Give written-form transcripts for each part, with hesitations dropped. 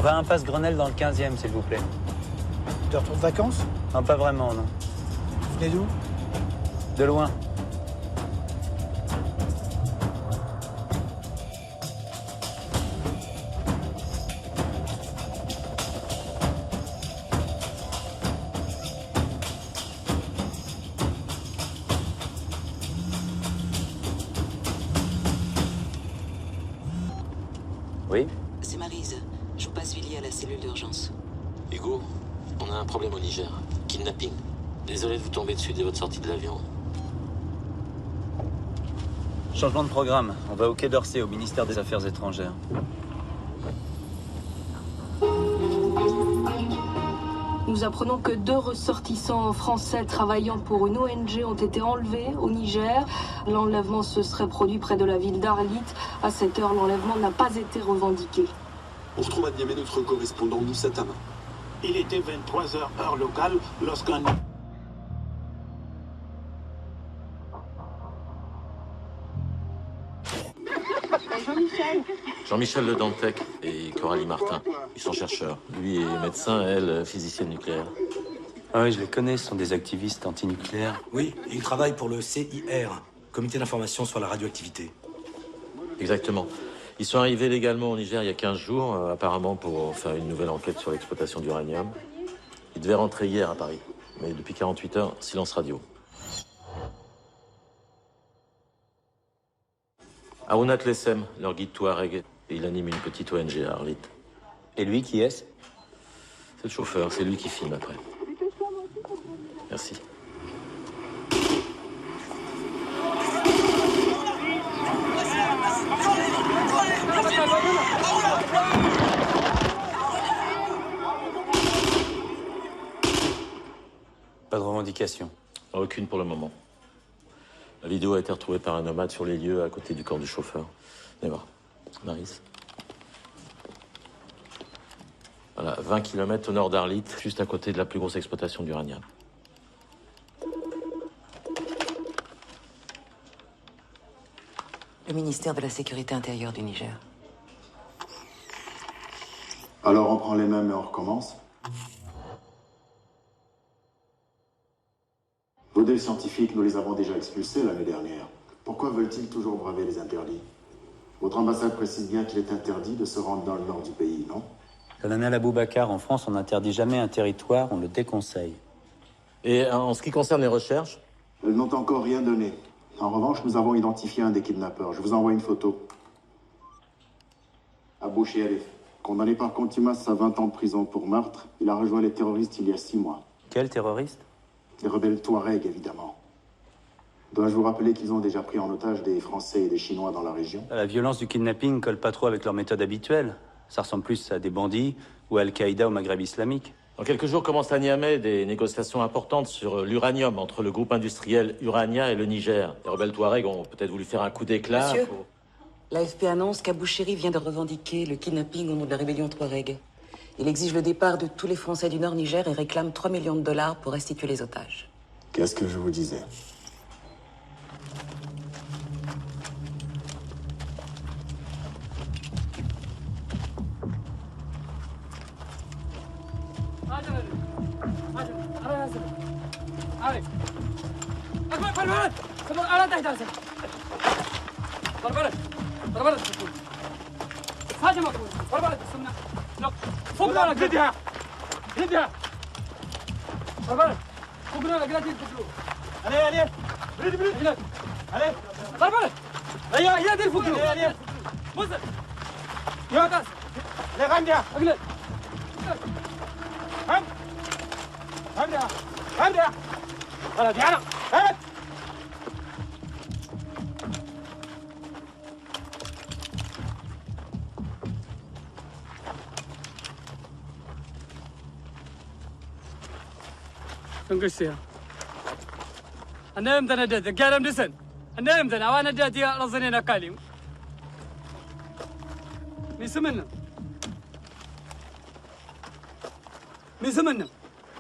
On va à impasse Grenelle dans le 15e, s'il vous plaît. De retour de vacances? Non, pas vraiment, non. Vous venez d'où? De loin. Oui? C'est Maryse. Je vous passe Willy à la cellule d'urgence. Hugo, on a un problème au Niger. Kidnapping. Désolé de vous tomber dessus dès votre sortie de l'avion. Changement de programme. On va au Quai d'Orsay, au ministère des Affaires étrangères. Nous apprenons que 2 ressortissants français travaillant pour une ONG ont été enlevés au Niger. L'enlèvement se serait produit près de la ville d'Arlit. À cette heure, l'enlèvement n'a pas été revendiqué. On retrouve à Niamey notre correspondant Moussa Tama. Il était 23h heure locale lorsqu'un... Jean-Michel Le Dantec et Coralie Martin. Ils sont chercheurs. Lui est médecin, elle, physicienne nucléaire. Ah oui, je les connais, ce sont des activistes antinucléaires. Oui, et ils travaillent pour le CIR, Comité d'information sur la radioactivité. Exactement. Ils sont arrivés légalement au Niger il y a 15 jours, apparemment pour faire une nouvelle enquête sur l'exploitation d'uranium. Ils devaient rentrer hier à Paris. Mais depuis 48 heures, silence radio. Aounat Lessem, leur guide Touareg, et il anime une petite ONG à Arlit. Et lui, qui est-ce? C'est le chauffeur, c'est lui qui filme après. Merci. Pas de revendication. Aucune pour le moment. La vidéo a été retrouvée par un nomade sur les lieux à côté du corps du chauffeur. Venez voir. Maryse. Voilà, 20 km au nord d'Arlit, juste à côté de la plus grosse exploitation d'uranium. Le ministère de la Sécurité intérieure du Niger. Alors on prend les mêmes et on recommence. Vos deux scientifiques, nous les avons déjà expulsés l'année dernière. Pourquoi veulent-ils toujours braver les interdits? Votre ambassade précise bien qu'il est interdit de se rendre dans le nord du pays, non? Colonel Aboubacar, en France, on n'interdit jamais un territoire, on le déconseille. Et en ce qui concerne les recherches? Elles n'ont encore rien donné. En revanche, nous avons identifié un des kidnappeurs. Je vous envoie une photo. Abou Sherif, condamné par contumace à 20 ans de prison pour meurtre, il a rejoint les terroristes il y a 6 mois. Quel terroriste? Les rebelles Touareg, évidemment. Dois-je vous rappeler qu'ils ont déjà pris en otage des Français et des Chinois dans la région? La violence du kidnapping colle pas trop avec leur méthode habituelle. Ça ressemble plus à des bandits ou à Al-Qaïda au Maghreb islamique. Dans quelques jours commencent à Niamey des négociations importantes sur l'uranium entre le groupe industriel Urania et le Niger. Les rebelles Touareg ont peut-être voulu faire un coup d'éclat. Monsieur, l'AFP annonce qu'Abou Chéri vient de revendiquer le kidnapping au nom de la rébellion Touareg. Il exige le départ de tous les Français du Nord Niger et réclame 3 millions de dollars pour restituer les otages. Qu'est-ce que je vous disais? تنقشها أنا يمدن أدات كلام دسن أنا يمدن أوان أدات يا رزنين أكاليم ميسمنا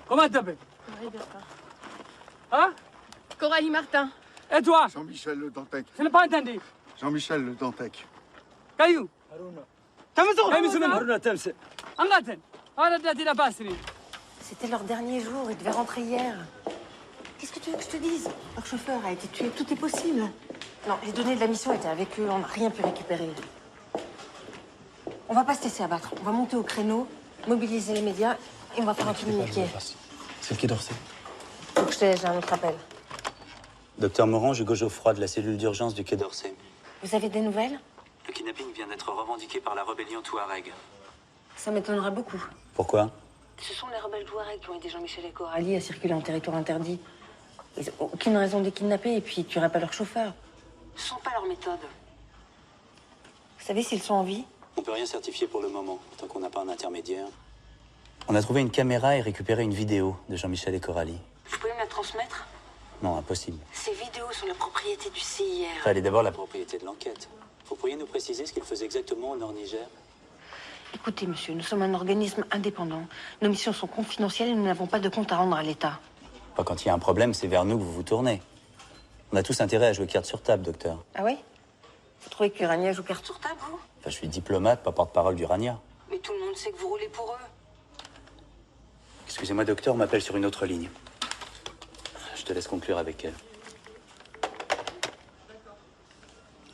comment t'appelles? Hein? Coralie Martin. Et toi? Jean-Michel Le Dantec. Je n'ai pas entendu. Jean-Michel Le Dantec. Caillou. Haruna. تمسك. Haruna تمسك. Angaten. Ana dati la passerie. C'était leur dernier jour, ils devaient rentrer hier. Qu'est-ce que tu veux que je te dise? Leur chauffeur a été tué, tout est possible. Non, les données de la mission étaient avec eux, on n'a rien pu récupérer. On va pas se laisser abattre, on va monter au créneau, mobiliser les médias et on va faire un communiqué. C'est le Quai d'Orsay. Faut que je te laisse, j'ai un autre appel. Docteur Morand, Hugo Geoffroy de la cellule d'urgence du Quai d'Orsay. Vous avez des nouvelles? Le kidnapping vient d'être revendiqué par la rébellion Touareg. Ça m'étonnerait beaucoup. Pourquoi? Ce sont les rebelles Touareg qui ont aidé Jean-Michel et Coralie à circuler en territoire interdit. Ils n'ont aucune raison de les kidnapper et puis ils tueraient pas leur chauffeur. Ce sont pas leurs méthodes. Vous savez s'ils sont en vie? On peut rien certifier pour le moment, tant qu'on n'a pas un intermédiaire. On a trouvé une caméra et récupéré une vidéo de Jean-Michel et Coralie. Vous pouvez me la transmettre? Non, impossible. Ces vidéos sont la propriété du CIR. Elle est d'abord la propriété de l'enquête. Vous pourriez nous préciser ce qu'il faisait exactement au Nord-Niger? Écoutez, monsieur, nous sommes un organisme indépendant. Nos missions sont confidentielles et nous n'avons pas de compte à rendre à l'État. Enfin, quand il y a un problème, c'est vers nous que vous vous tournez. On a tous intérêt à jouer carte sur table, docteur. Ah oui? Vous trouvez que Rania joue carte sur table, vous? Enfin, je suis diplomate, pas porte-parole du Rania. Mais tout le monde sait que vous roulez pour eux. Excusez-moi, docteur, on m'appelle sur une autre ligne. Je te laisse conclure avec elle.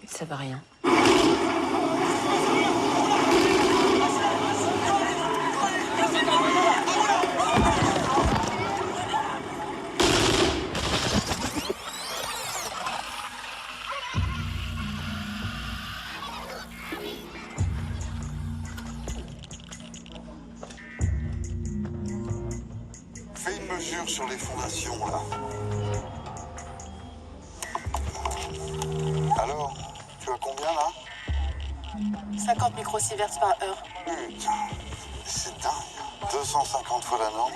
Ça va rien. Fais une mesure sur les fondations, là. Alors, tu as combien, là? 50 microsieverts par heure. Putain, c'est dingue. 250 fois la norme.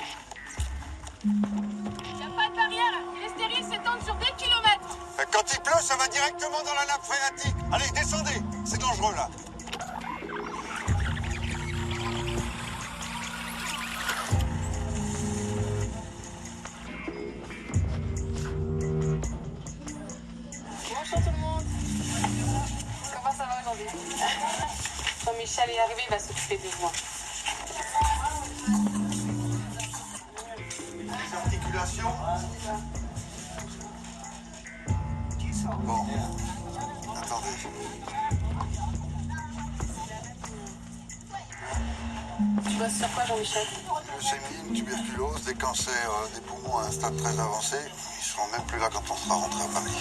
Y a pas de barrière. Les stériles s'étendent sur des kilomètres. Quand il pleut, ça va directement dans la nappe phréatique. Allez, descendez. C'est dangereux, là. Bonjour tout le monde. Comment ça va aujourd'hui? Jean-Michel est arrivé, il va s'occuper de moi. Les articulations. Bon. Attendez. Tu bosses sur quoi, Jean-Michel? Leucémie, tuberculose, des cancers des poumons à un stade très avancé. Ils seront même plus là quand on sera rentré à Paris.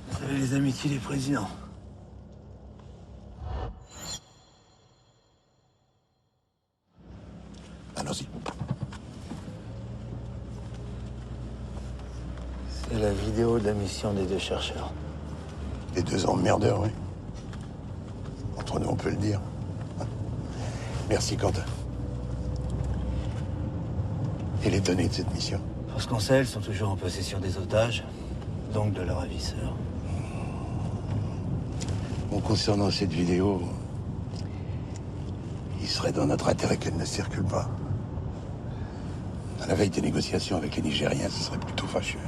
Vous avez les amitiés des présidents. Allons-y. C'est la vidéo de la mission des deux chercheurs. Les deux emmerdeurs, oui. Entre nous, on peut le dire. Merci, Quentin. Et les données de cette mission? Parce qu'on sait, elles sont toujours en possession des otages, donc de leurs ravisseurs. Bon, concernant cette vidéo, il serait dans notre intérêt qu'elle ne circule pas. À la veille des négociations avec les Nigériens, ce serait plutôt fâcheux.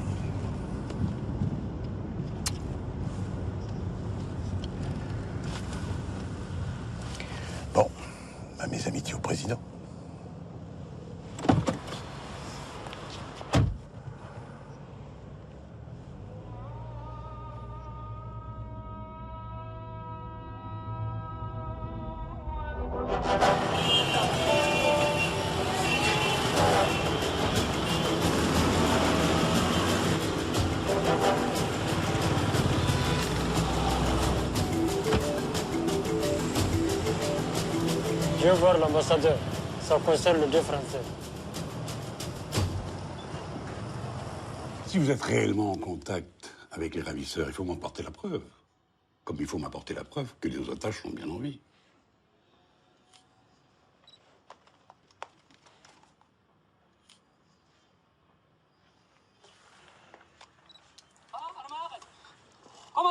Bon, à mes amitiés au président. Je veux voir l'ambassadeur. Ça concerne les deux Français. Si vous êtes réellement en contact avec les ravisseurs, il faut m'apporter la preuve. Comme il faut m'apporter la preuve que les otages sont bien en vie.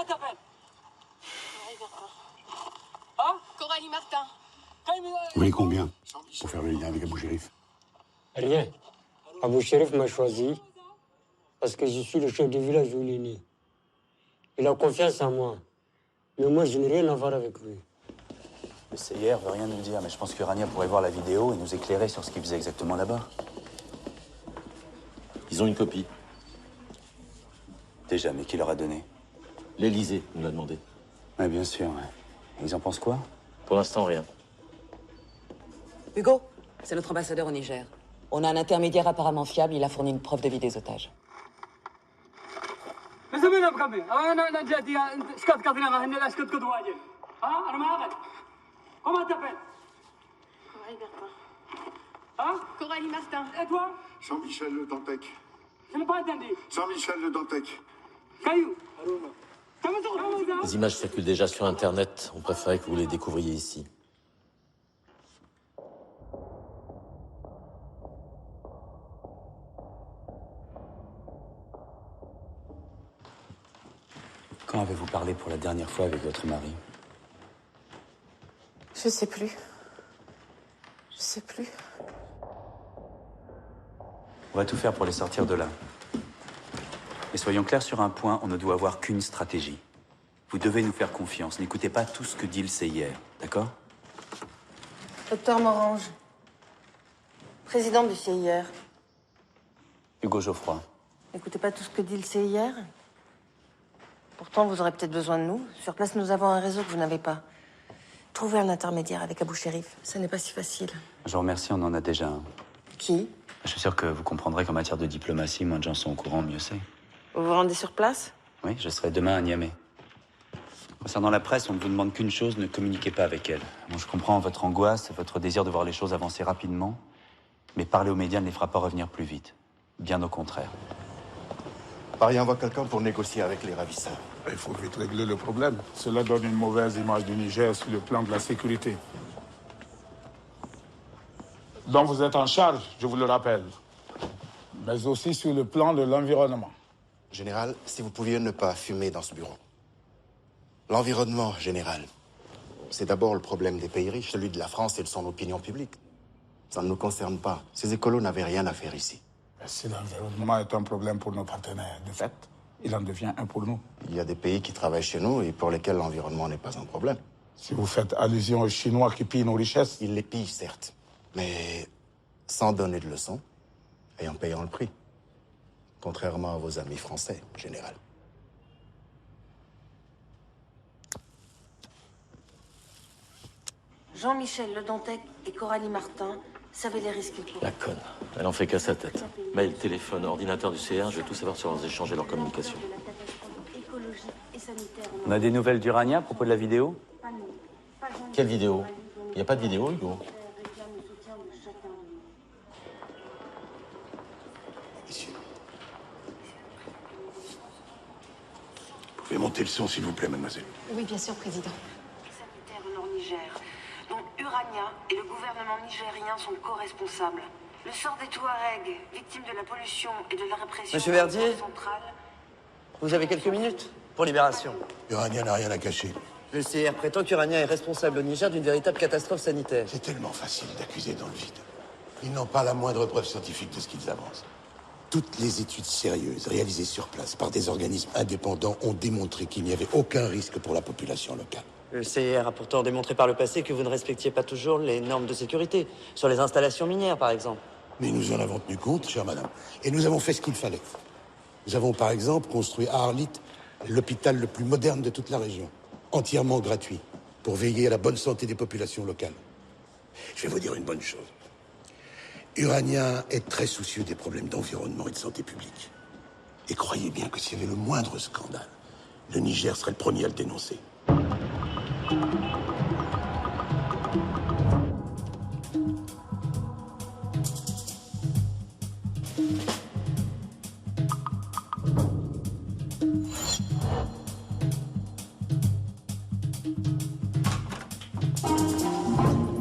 t'appelles? Coralie Martin. Vous voulez combien pour faire le lien avec Abou Chérif? Rien. Abou Chérif m'a choisi parce que je suis le chef du village où il est né. Il a confiance en moi. Mais moi, je n'ai rien à voir avec lui. Le CIR veut rien nous dire, mais je pense que Rania pourrait voir la vidéo et nous éclairer sur ce qu'il faisait exactement là-bas. Ils ont une copie. Déjà, mais qui leur a donné? L'Élysée nous l'a demandé. Oui, bien sûr, ouais. Ils en pensent quoi? Pour l'instant, rien. Hugo, c'est notre ambassadeur au Niger. On a un intermédiaire apparemment fiable, il a fourni une preuve de vie des otages. Comment t'appelles? Coralie Martin. Et toi? Jean-Michel Le Dantec. Je n'ai pas entendu. Jean-Michel Le Dantec. Caillou. Les images circulent déjà sur Internet. On préférait que vous les découvriez ici. Quand avez-vous parlé pour la dernière fois avec votre mari? Je sais plus. Je sais plus. On va tout faire pour les sortir de là. Et soyons clairs sur un point, on ne doit avoir qu'une stratégie. Vous devez nous faire confiance. N'écoutez pas tout ce que dit le CIR, d'accord? Docteur Morange, président du CIR. Hugo Geoffroy. N'écoutez pas tout ce que dit le CIR. Pourtant, vous aurez peut-être besoin de nous. Sur place, nous avons un réseau que vous n'avez pas. Trouver un intermédiaire avec Abou Chérif, ça n'est pas si facile. Je vous remercie, on en a déjà un. Qui? Je suis sûr que vous comprendrez qu'en matière de diplomatie, moins de gens sont au courant, mieux c'est. Vous vous rendez sur place? Oui, je serai demain à Niamey. Concernant la presse, on ne vous demande qu'une chose, ne communiquez pas avec elle. Bon, je comprends votre angoisse, votre désir de voir les choses avancer rapidement, mais parler aux médias ne les fera pas revenir plus vite. Bien au contraire. Paris envoie quelqu'un pour négocier avec les ravisseurs. Il faut vite régler le problème. Cela donne une mauvaise image du Niger sur le plan de la sécurité. Dont vous êtes en charge, je vous le rappelle. Mais aussi sur le plan de l'environnement. Général, si vous pouviez ne pas fumer dans ce bureau. L'environnement, général, c'est d'abord le problème des pays riches, celui de la France et de son opinion publique. Ça ne nous concerne pas. Ces écolos n'avaient rien à faire ici. Mais si l'environnement est un problème pour nos partenaires, de fait, il en devient un pour nous. Il y a des pays qui travaillent chez nous et pour lesquels l'environnement n'est pas un problème. Si vous faites allusion aux Chinois qui pillent nos richesses... Ils les pillent, certes, mais sans donner de leçons et en payant le prix. Contrairement à vos amis français, général. Jean-Michel Le Dantec et Coralie Martin savaient les risques qu'ils couraient. La conne. Elle en fait qu'à sa tête. Mail, téléphone, ordinateur du CR, je vais tout savoir sur leurs échanges et leurs communications. On a des nouvelles d'Urania à propos de la vidéo? Quelle vidéo? Il n'y a pas de vidéo, Hugo? Vous pouvez monter le son, s'il vous plaît, mademoiselle. Oui, bien sûr, président. Sanitaire au Nord-Niger, dont Urania et le gouvernement nigérien sont co-responsables. Le sort des Touaregs, victimes de la pollution et de la répression... Monsieur Verdier, vous avez quelques minutes pour Libération. Urania n'a rien à cacher. Le CR prétend qu'Urania est responsable au Niger d'une véritable catastrophe sanitaire. C'est tellement facile d'accuser dans le vide. Ils n'ont pas la moindre preuve scientifique de ce qu'ils avancent. Toutes les études sérieuses réalisées sur place par des organismes indépendants ont démontré qu'il n'y avait aucun risque pour la population locale. Le CIR a pourtant démontré par le passé que vous ne respectiez pas toujours les normes de sécurité, sur les installations minières par exemple. Mais nous en avons tenu compte, chère madame, et nous avons fait ce qu'il fallait. Nous avons par exemple construit à Arlit l'hôpital le plus moderne de toute la région, entièrement gratuit, pour veiller à la bonne santé des populations locales. Je vais vous dire une bonne chose. Urania est très soucieux des problèmes d'environnement et de santé publique. Et croyez bien que s'il y avait le moindre scandale, le Niger serait le premier à le dénoncer.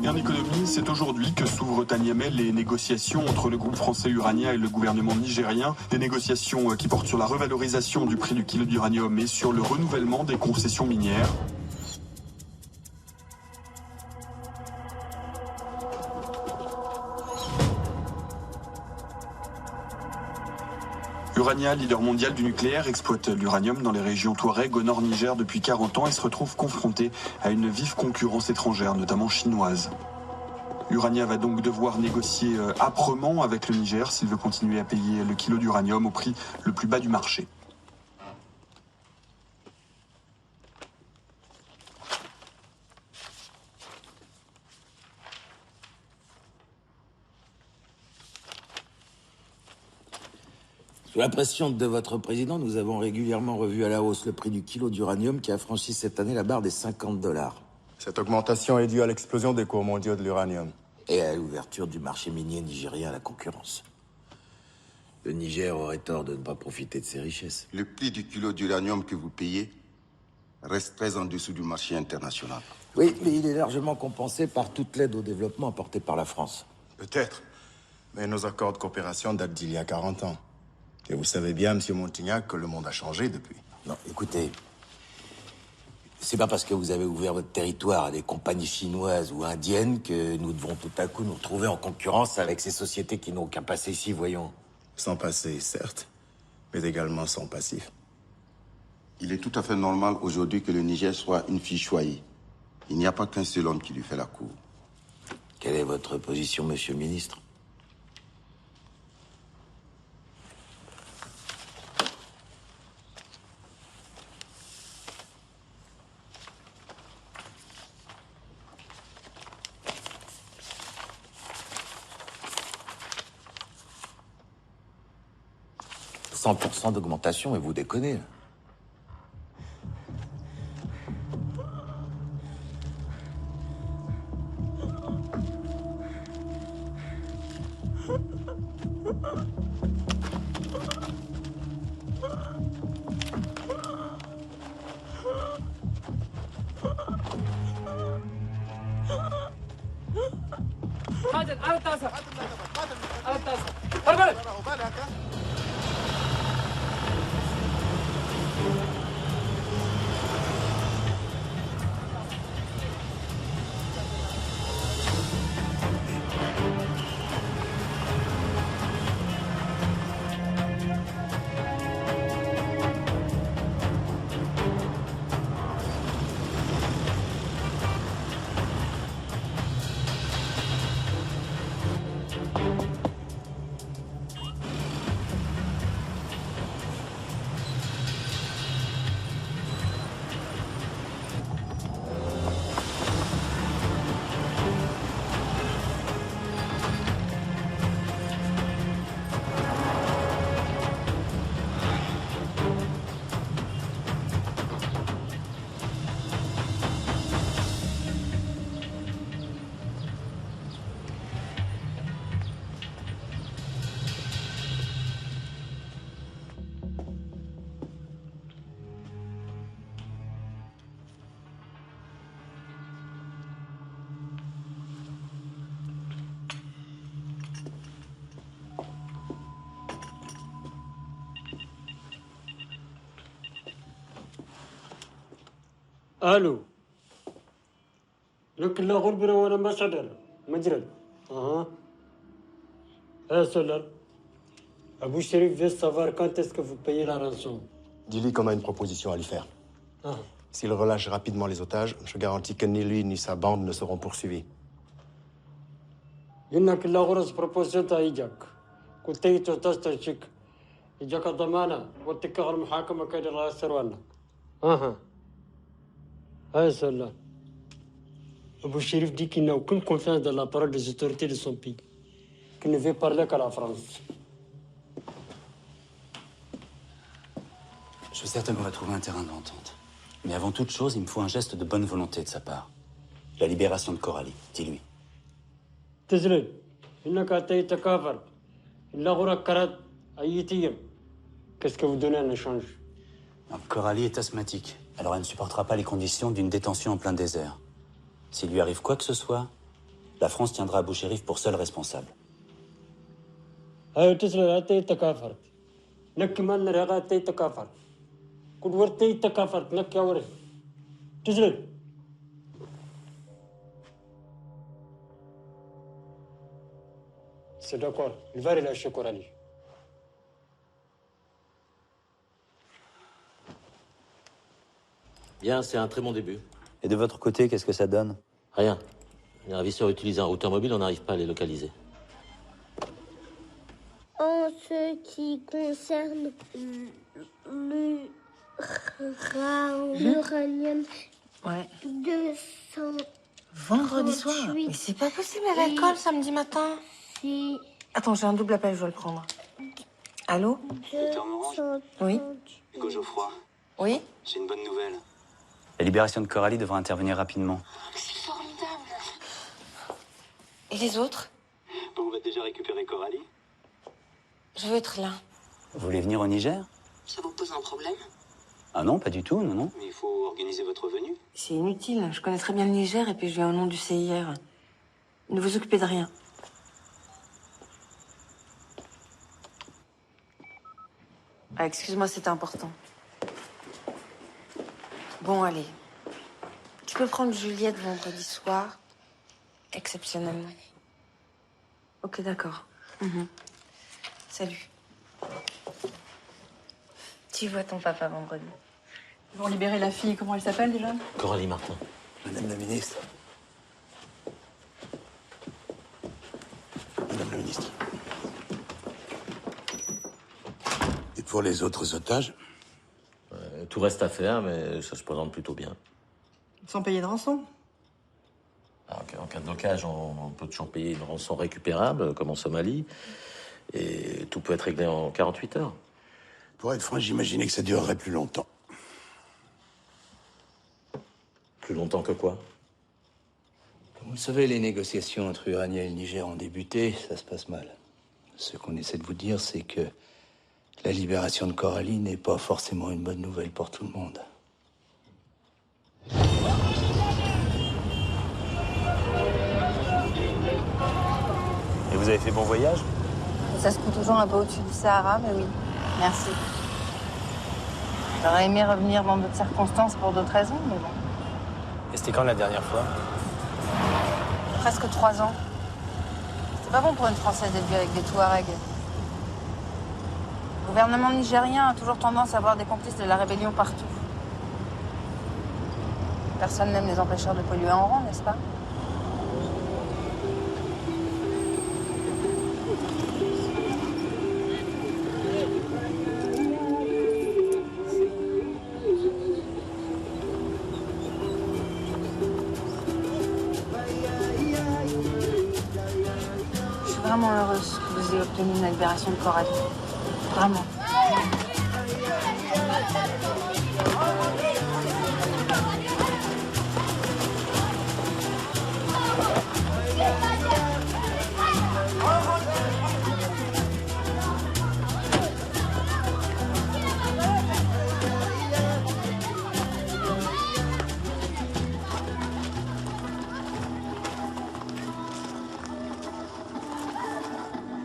Et en économie, c'est aujourd'hui que s'ouvrent à Niamey les négociations entre le groupe français Urania et le gouvernement nigérien. Des négociations qui portent sur la revalorisation du prix du kilo d'uranium et sur le renouvellement des concessions minières. Urania, leader mondial du nucléaire, exploite l'uranium dans les régions Touareg au nord Niger depuis 40 ans et se retrouve confronté à une vive concurrence étrangère, notamment chinoise. Urania va donc devoir négocier âprement avec le Niger s'il veut continuer à payer le kilo d'uranium au prix le plus bas du marché. Sous la pression de votre président, nous avons régulièrement revu à la hausse le prix du kilo d'uranium qui a franchi cette année la barre des $50. Cette augmentation est due à l'explosion des cours mondiaux de l'uranium. Et à l'ouverture du marché minier nigérien à la concurrence. Le Niger aurait tort de ne pas profiter de ses richesses. Le prix du kilo d'uranium que vous payez reste très en dessous du marché international. Oui, mais il est largement compensé par toute l'aide au développement apportée par la France. Peut-être. Mais nos accords de coopération datent d'il y a 40 ans. Et vous savez bien, monsieur Montignac, que le monde a changé depuis. Non, écoutez, c'est pas parce que vous avez ouvert votre territoire à des compagnies chinoises ou indiennes que nous devons tout à coup nous retrouver en concurrence avec ces sociétés qui n'ont aucun passé ici, voyons. Sans passé, certes, mais également sans passif. Il est tout à fait normal aujourd'hui que le Niger soit une fille choyée. Il n'y a pas qu'un seul homme qui lui fait la cour. Quelle est votre position, monsieur le ministre ? « 100% d'augmentation, et vous déconnez. » الو لك لا غربنا وانا ما صدر مجرد Solar. Abou Sherif veut savoir quand est-ce que vous payez la rançon. Dis-lui qu'on a une proposition à lui faire. S'il relâche rapidement les otages, je garantis que ni lui ni sa bande ne seront poursuivis. إنك لا غرز proposition تايجك كنت تستشك يجاك ضمانة واتكا المحاكمة كده راس سروانا Solar. Abou Sherif dit qu'il n'a aucune confiance dans la parole des autorités de son pays, qu'il ne veut parler qu'à la France. Je suis certain qu'on va trouver un terrain d'entente. Mais avant toute chose, il me faut un geste de bonne volonté de sa part. La libération de Coralie, dis-lui. تزلل إنك أتيت كافر إلا غرق كرد أيتيم. Qu'est-ce que vous donnez en échange? Coralie est asthmatique. Alors elle ne supportera pas les conditions d'une détention en plein désert. S'il lui arrive quoi que ce soit, La France tiendra Abou Chérif pour seul responsable. C'est d'accord, il va relâcher Coralie. Bien, c'est un très bon début. Et de votre côté, qu'est-ce que ça donne? Rien. Les ravisseurs utilisent un routeur mobile, on n'arrive pas à les localiser. En ce qui concerne l'uranium, Ouais. 200. Vendredi soir? Mais c'est pas possible à l'école samedi matin. Si. Attends, j'ai un double appel, je dois le prendre. Allô? Oui? Hugo Geoffroy. Oui? J'ai une bonne nouvelle. La libération de Coralie devra intervenir rapidement. C'est formidable. Et les autres? On va déjà récupérer Coralie. Je veux être là. Vous voulez venir au Niger? Ça vous pose un problème? Ah non, pas du tout, non, non. Mais il faut organiser votre venue. C'est inutile, je connais très bien le Niger et puis je viens au nom du CIR. Ne vous occupez de rien. Ah, excuse-moi, c'était important. Bon, allez. Tu peux prendre Juliette vendredi soir, exceptionnellement. Ok, d'accord. Salut. Tu vois ton papa vendredi. Ils vont libérer la fille, comment elle s'appelle déjà? Coralie Martin. Madame la ministre. Madame la ministre. Et pour les autres otages? Tout reste à faire, mais ça se présente plutôt bien. Sans payer de rançon? Alors, en cas de blocage, on peut toujours payer une rançon récupérable, comme en Somalie, et tout peut être réglé en 48 heures. Pour être franc, j'imaginais que ça durerait plus longtemps. Plus longtemps que quoi? Comme vous le savez, les négociations entre Urania et le Niger ont débuté, ça se passe mal. Ce qu'on essaie de vous dire, c'est que la libération de Coralie n'est pas forcément une bonne nouvelle pour tout le monde. Et vous avez fait bon voyage? Ça se trouve toujours un peu au-dessus du Sahara, mais oui. Merci. J'aurais aimé revenir dans d'autres circonstances pour d'autres raisons, mais bon. Et c'était quand la dernière fois? Presque 3 ans. C'est pas bon pour une Française élevée avec des Touaregs. Le gouvernement nigérien a toujours tendance à avoir des complices de la rébellion partout. Personne n'aime les empêcheurs de polluer en rang, n'est-ce pas? Je suis vraiment heureuse que vous ayez obtenu la libération de Coralie. Vraiment.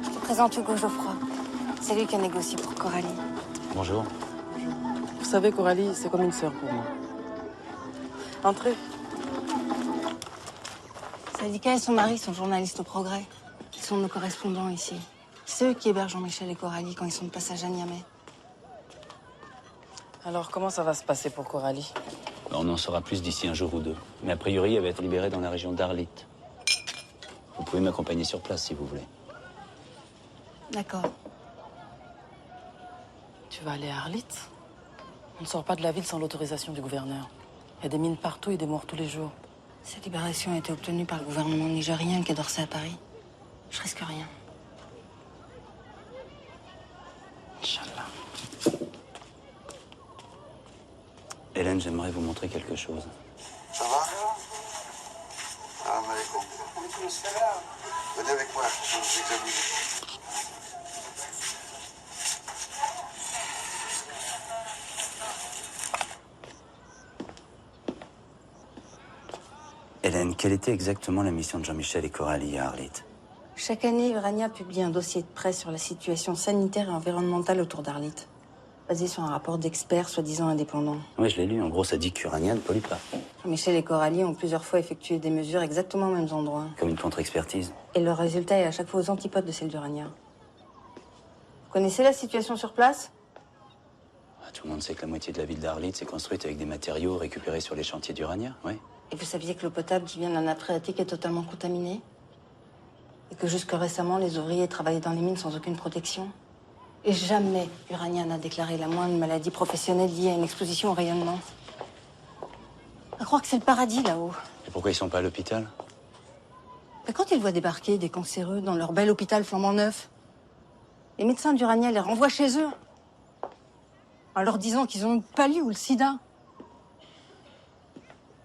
Je te présente Hugo Geoffroy. C'est lui qui a négocié pour Coralie. Bonjour. Vous savez, Coralie, c'est comme une sœur pour moi. Entrez. Sadika et son mari sont journalistes au Progrès. Ils sont nos correspondants ici. C'est eux qui hébergent Jean-Michel et Coralie quand ils sont de passage à Niamey. Alors, comment ça va se passer pour Coralie? On en saura plus d'ici un jour ou deux. Mais a priori, elle va être libérée dans la région d'Arlit. Vous pouvez m'accompagner sur place si vous voulez. D'accord. Tu vas aller à Arlit? On ne sort pas de la ville sans l'autorisation du gouverneur. Il y a des mines partout et des morts tous les jours. Cette libération a été obtenue par le gouvernement nigérien qui a dorsé à Paris. Je risque rien. Inch'Allah. Hélène, j'aimerais vous montrer quelque chose. Ça va? Salam alaikum. Venez avec moi, je vais vous examiner. Hélène, quelle était exactement la mission de Jean-Michel et Coralie à Arlit? Chaque année, Urania publie un dossier de presse sur la situation sanitaire et environnementale autour d'Arlit, basé sur un rapport d'experts soi-disant indépendants. Oui, je l'ai lu. En gros, ça dit qu'Urania ne pollue pas. Jean-Michel et Coralie ont plusieurs fois effectué des mesures exactement aux mêmes endroits. Comme une contre-expertise. Et le résultat est à chaque fois aux antipodes de celle d'Urania. Vous connaissez la situation sur place? Tout le monde sait que la moitié de la ville d'Arlit s'est construite avec des matériaux récupérés sur les chantiers d'Urania, oui. Et vous saviez que l'eau potable qui vient de la nappe phréatique est totalement contaminée? Et que jusque récemment, les ouvriers travaillaient dans les mines sans aucune protection? Et jamais Urania n'a déclaré la moindre maladie professionnelle liée à une exposition au rayonnement. À croire que c'est le paradis là-haut. Et pourquoi ils sont pas à l'hôpital? Mais quand ils voient débarquer des cancéreux dans leur bel hôpital flambant neuf, les médecins d'Urania les renvoient chez eux, en leur disant qu'ils ont le palu ou le sida.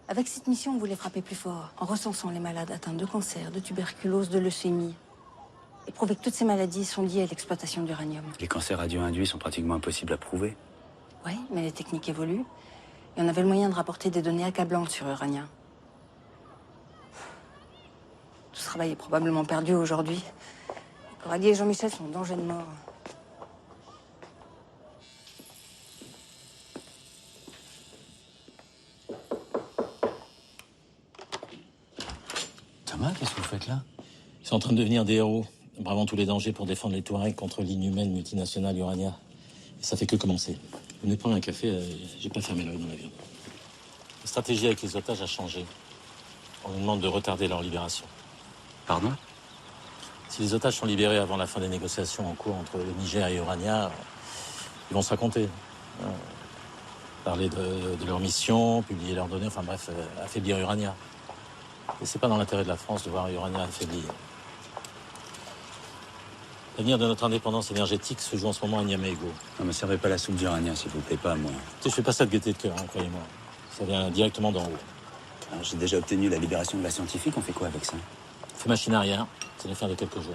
Avec cette mission, on voulait frapper plus fort, en recensant les malades atteints de cancer, de tuberculose, de leucémie, et prouver que toutes ces maladies sont liées à l'exploitation d'uranium. Les cancers radio-induits sont pratiquement impossibles à prouver. Oui, mais les techniques évoluent, et on avait le moyen de rapporter des données accablantes sur Urania. Tout ce travail est probablement perdu aujourd'hui. Coralie et Jean-Michel sont en danger de mort. Thomas, qu'est-ce que vous faites là? Ils sont en train de devenir des héros, bravant tous les dangers pour défendre les Touaregs contre l'inhumaine multinationale Urania. Et ça fait que commencer. Vous venez prendre un café, j'ai pas fermé l'œil dans l'avion. La stratégie avec les otages a changé. On nous demande de retarder leur libération. Pardon? Si les otages sont libérés avant la fin des négociations en cours entre le Niger et Urania, ils vont se raconter. Parler de leur mission, publier leurs données, enfin bref, affaiblir Urania. Et c'est pas dans l'intérêt de la France de voir Urania affaiblie. L'avenir de notre indépendance énergétique se joue en ce moment à Niamey-Go. Non, me servez pas la soupe d'Urania, s'il vous plaît, pas à moi. Je fais pas ça de gaieté de cœur, hein, croyez-moi. Ça vient directement d'en haut. Alors, j'ai déjà obtenu la libération de la scientifique, on fait quoi avec ça? On fait machine arrière, c'est l'affaire de quelques jours.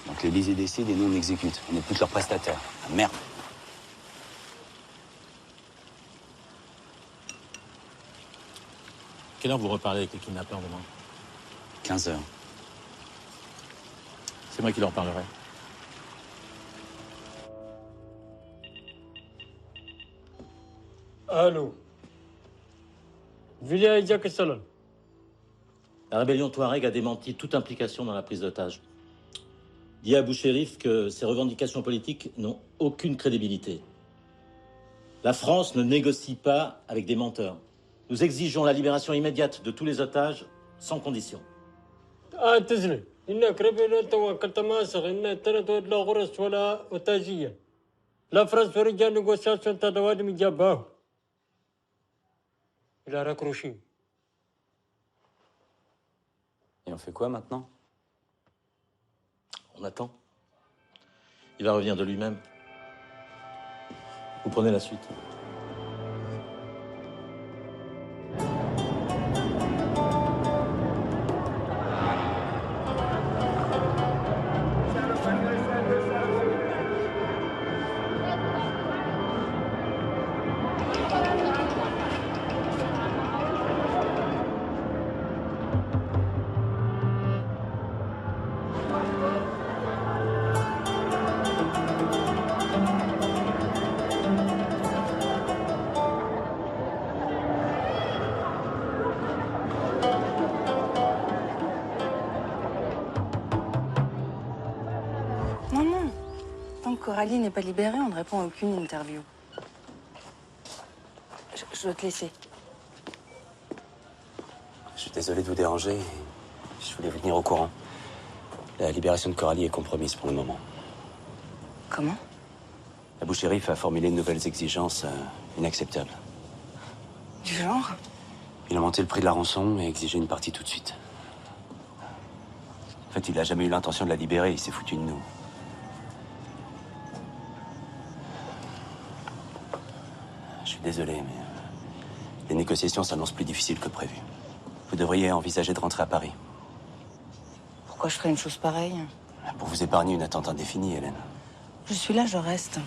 Donc l'Élysée décide et nous on exécute. On est plus leurs prestataires. Ah merde! Quelle heure vous reparlez avec les kidnappeurs demain? 15 heures. C'est moi qui leur parlerai. Allô. Villa Jack Salon. La rébellion Touareg a démenti toute implication dans la prise d'otage. Dit à Bouchérif que ses revendications politiques n'ont aucune crédibilité. La France ne négocie pas avec des menteurs. Nous exigeons la libération immédiate de tous les otages, sans condition. Ah, تزني. إنك ربنا تو كتماسك إن ترى تود لا غرس ولا أوتاجية. لا فرنسا ورجال نيغوسياسيون تدواد مجاباه. Il a raccroché. Et on fait quoi maintenant? On attend. Il va revenir de lui-même. Vous prenez la suite. Non, non. Tant que Coralie n'est pas libérée, on ne répond à aucune interview. Je dois te laisser. Je suis désolé de vous déranger. Je voulais vous tenir au courant. La libération de Coralie est compromise pour le moment. Comment? La Bouchérif a formulé de nouvelles exigences inacceptables. Du genre? Il a monté le prix de la rançon et exigé une partie tout de suite. En fait, il n'a jamais eu l'intention de la libérer, il s'est foutu de nous. Je suis désolé, mais les négociations s'annoncent plus difficiles que prévu. Vous devriez envisager de rentrer à Paris. Pourquoi je ferais une chose pareille? Pour vous épargner une attente indéfinie, Hélène. Je suis là, je reste.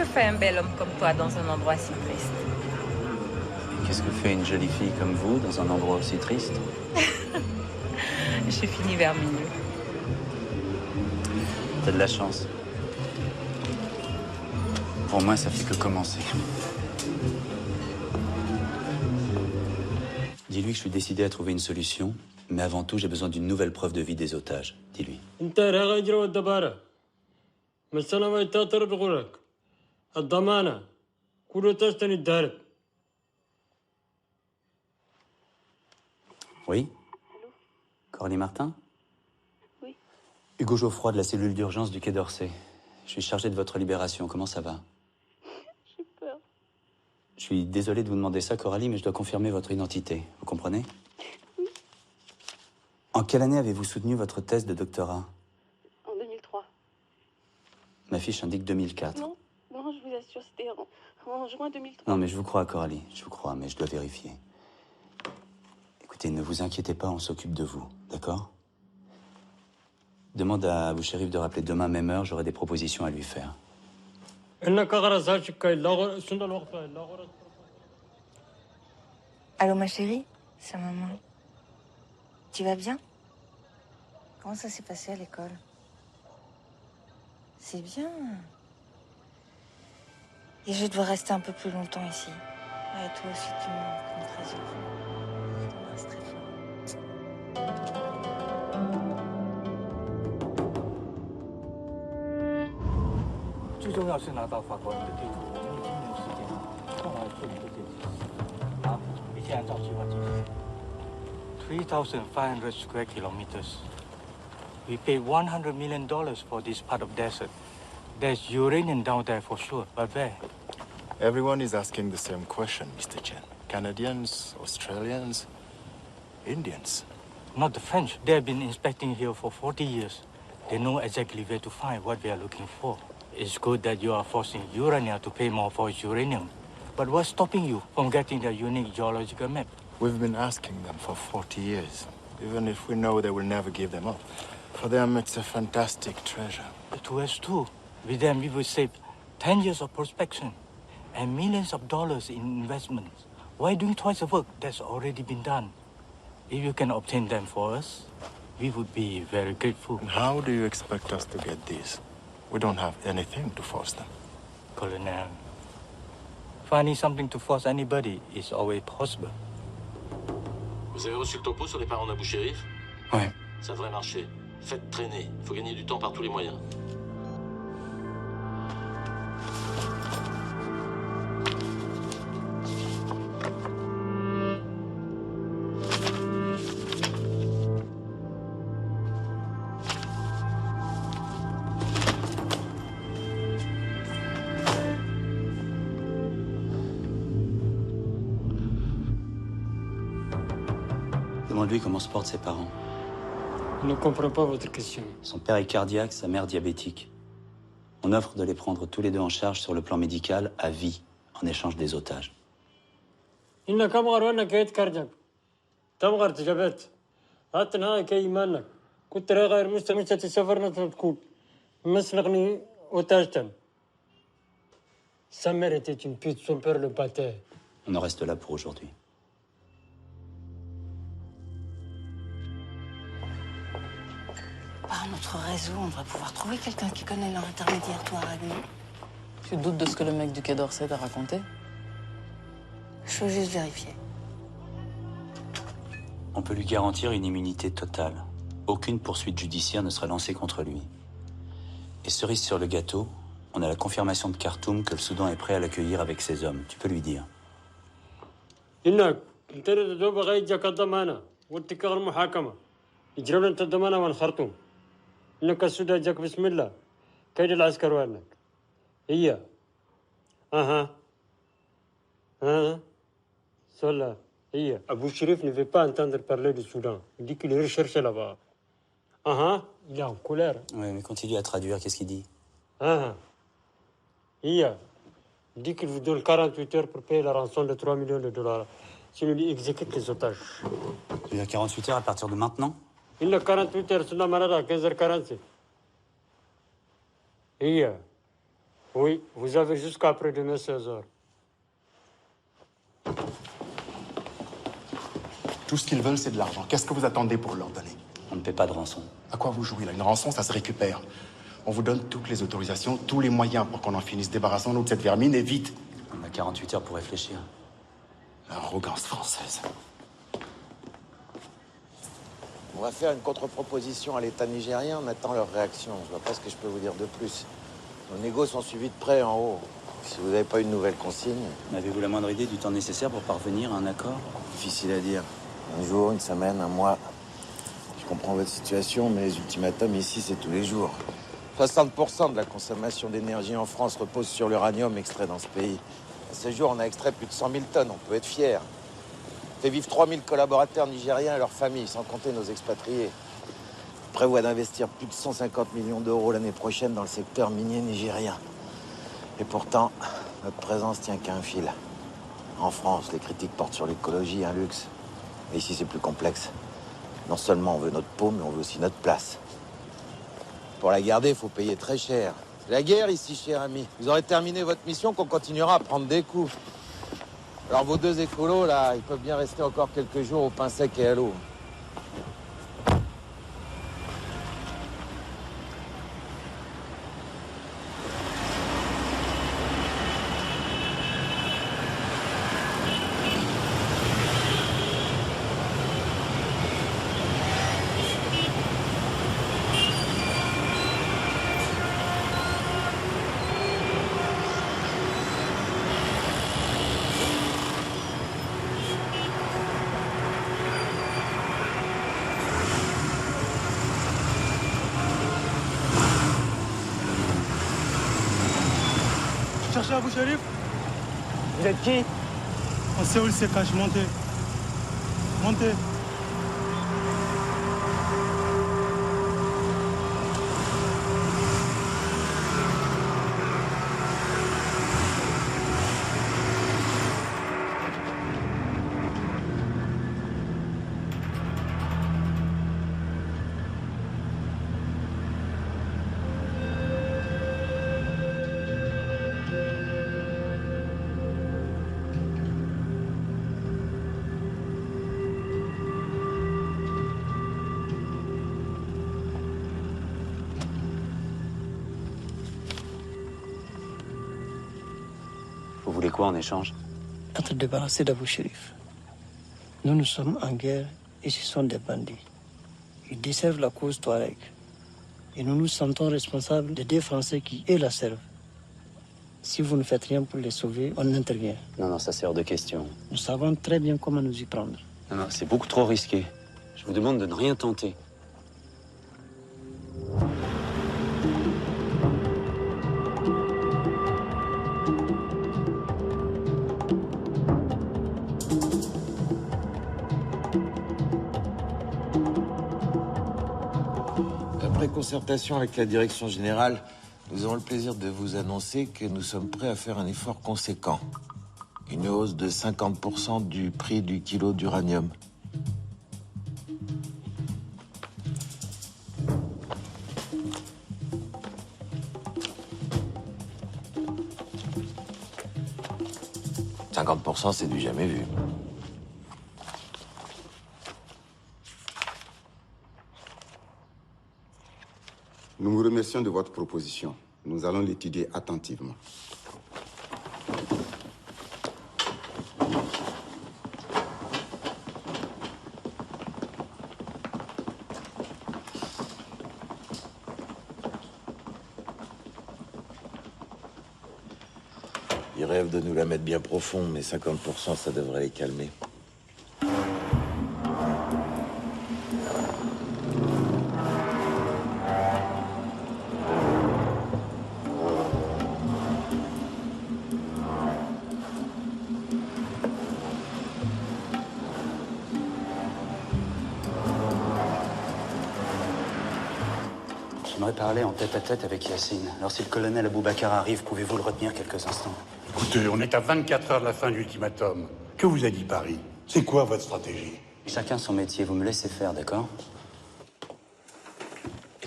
Que fait un bel homme comme toi dans un endroit si triste? Et qu'est-ce que fait une jolie fille comme vous dans un endroit aussi triste? J'ai fini vers minuit. T'as de la chance. Pour moi, ça fait que commencer. Dis-lui que je suis décidé à trouver une solution, mais avant tout, j'ai besoin d'une nouvelle preuve de vie des otages. Dis-lui. Oui? Coralie Martin? Oui. Hugo Geoffroy de la cellule d'urgence du Quai d'Orsay. Je suis chargé de votre libération. Comment ça va? J'ai peur. Je suis désolé de vous demander ça, Coralie, mais je dois confirmer votre identité. Vous comprenez? Oui. En quelle année avez-vous soutenu votre thèse de doctorat? En 2003. Ma fiche indique 2004. Non, non, je vous assure, c'était en juin 2003. Non, mais je vous crois, Coralie. Je vous crois, mais je dois vérifier. Écoutez, ne vous inquiétez pas, on s'occupe de vous, d'accord? Demande à Abou Sherif de rappeler demain, même heure, j'aurai des propositions à lui faire. Allô, ma chérie? C'est maman. Tu vas bien? Comment ça s'est passé à l'école? C'est bien. Et je vais devoir rester un peu plus longtemps ici. Ouais, toi aussi, tu me manques comme trésor. Je t'embrasse très fort. 最重要是拿到法官的地图，我们已经没有时间了，快来处理这件事。好，一切按照计划进行。3,500 square kilometers. We paid $100 million for this part of desert. There's uranium down there for sure, but where? Everyone is asking the same question, Mr. Chen. Canadians, Australians, Indians. Not the French. They've been inspecting here for 40 years. They know exactly where to find what we are looking for. It's good that you are forcing Urania to pay more for its uranium. But what's stopping you from getting the unique geological map? We've been asking them for 40 years. Even if we know they will never give them up. For them, it's a fantastic treasure. To us too. With them, we will save 10 years of prospection and millions of dollars in investments. Why doing twice the work that's already been done? If you can obtain them for us, we would be very grateful. And how do you expect us to get these? We don't have anything to force them. Colonel, finding something to force anybody is always possible. Vous avez reçu le topo sur les parents d'Abou Sherif? Ouais. Ça devrait marcher. Faites traîner. Il faut gagner du temps par tous les moyens. Demande-lui comment se portent ses parents. Je ne comprends pas votre question. Son père est cardiaque, sa mère diabétique. On offre de les prendre tous les deux en charge sur le plan médical à vie, en échange des otages. إن كم غرونا كيت كرجك تم غرت جبت هاتنا كي مالك كنت غير مستمشة سفرنا تكون مسلقني وتاجتم Sa mère était une pute, son père le battait. On en reste là pour aujourd'hui. Par notre réseau, on devrait pouvoir trouver quelqu'un qui connaît leur intermédiaire, toi, Ragnou. Tu doutes de ce que le mec du Quai d'Orsay t'a raconté? Je veux juste vérifier. On peut lui garantir une immunité totale. Aucune poursuite judiciaire ne sera lancée contre lui. Et cerise sur le gâteau, on a la confirmation de Khartoum que le Soudan est prêt à l'accueillir avec ses hommes. Tu peux lui dire. إنك أنت دوب غاية جاك الضمانة واتكار المحاكمة يجرب أنت الضمانة من خرطوم إنك السودان جاك بسم الله كيد العسكر وانك هي أها Cela, Abou Sherif ne veut pas entendre parler du Soudan. Il dit qu'il est recherché là-bas. Il est en colère. Oui, mais continue à traduire, qu'est-ce qu'il dit? Il dit qu'il vous donne 48 heures pour payer la rançon de 3 millions de dollars. Sinon, il exécute les otages. Il y a 48 heures à partir de maintenant? Il a 48 heures, c'est la malade à 15h40. Oui, vous avez jusqu'à après-demain 16h. Tout ce qu'ils veulent, c'est de l'argent. Qu'est-ce que vous attendez pour leur donner? On ne paie pas de rançon. À quoi vous jouez là? Une rançon, ça se récupère. On vous donne toutes les autorisations, tous les moyens pour qu'on en finisse. Débarrassons-nous de cette vermine et vite. On a 48 heures pour réfléchir. L'arrogance française. On va faire une contre-proposition à l'État nigérien, on attend leur réaction. Je vois pas ce que je peux vous dire de plus. Nos négos sont suivis de près en haut. Si vous n'avez pas une nouvelle consigne... Avez-vous la moindre idée du temps nécessaire pour parvenir à un accord? Difficile à dire. Un jour, une semaine, un mois. Je comprends votre situation, mais les ultimatums ici, c'est tous les jours. 60% de la consommation d'énergie en France repose sur l'uranium extrait dans ce pays. À ce jour, on a extrait plus de 100 000 tonnes, on peut être fiers. On fait vivre 3000 collaborateurs nigériens et leurs familles, sans compter nos expatriés. On prévoit d'investir plus de 150 millions d'euros l'année prochaine dans le secteur minier nigérien. Et pourtant, notre présence tient qu'à un fil. En France, les critiques portent sur l'écologie, un luxe. Et ici, c'est plus complexe. Non seulement on veut notre peau, mais on veut aussi notre place. Pour la garder, il faut payer très cher. C'est la guerre ici, cher ami. Vous aurez terminé votre mission qu'on continuera à prendre des coups. Alors vos deux écolos, là, ils peuvent bien rester encore quelques jours au pain sec et à l'eau. Cherchez Abou Sharif? Vous êtes qui? On sait où il se cache, montez. Montez. Vous voulez quoi en échange? Être débarrassé d'Abou Sharif. Nous sommes en guerre et ce sont des bandits. Ils desservent la cause Touareg. Et nous nous sentons responsables des deux Français qui, eux, la servent. Si vous ne faites rien pour les sauver, on intervient. Non, ça c'est hors de question. Nous savons très bien comment nous y prendre. Non, c'est beaucoup trop risqué. Je vous demande de ne rien tenter. Après concertation avec la direction générale, nous avons le plaisir de vous annoncer que nous sommes prêts à faire un effort conséquent. Une hausse de 50% du prix du kilo d'uranium. « 50%, c'est du jamais vu. » Nous vous remercions de votre proposition. Nous allons l'étudier attentivement. Ils rêvent de nous la mettre bien profond, mais 50%, ça devrait les calmer. J'aimerais parler en tête-à-tête avec Yacine. Alors si le colonel Aboubacar arrive, pouvez-vous le retenir quelques instants? Écoutez, on est à 24 heures de la fin de l'ultimatum. Que vous a dit Paris? C'est quoi votre stratégie? Chacun son métier, vous me laissez faire, d'accord?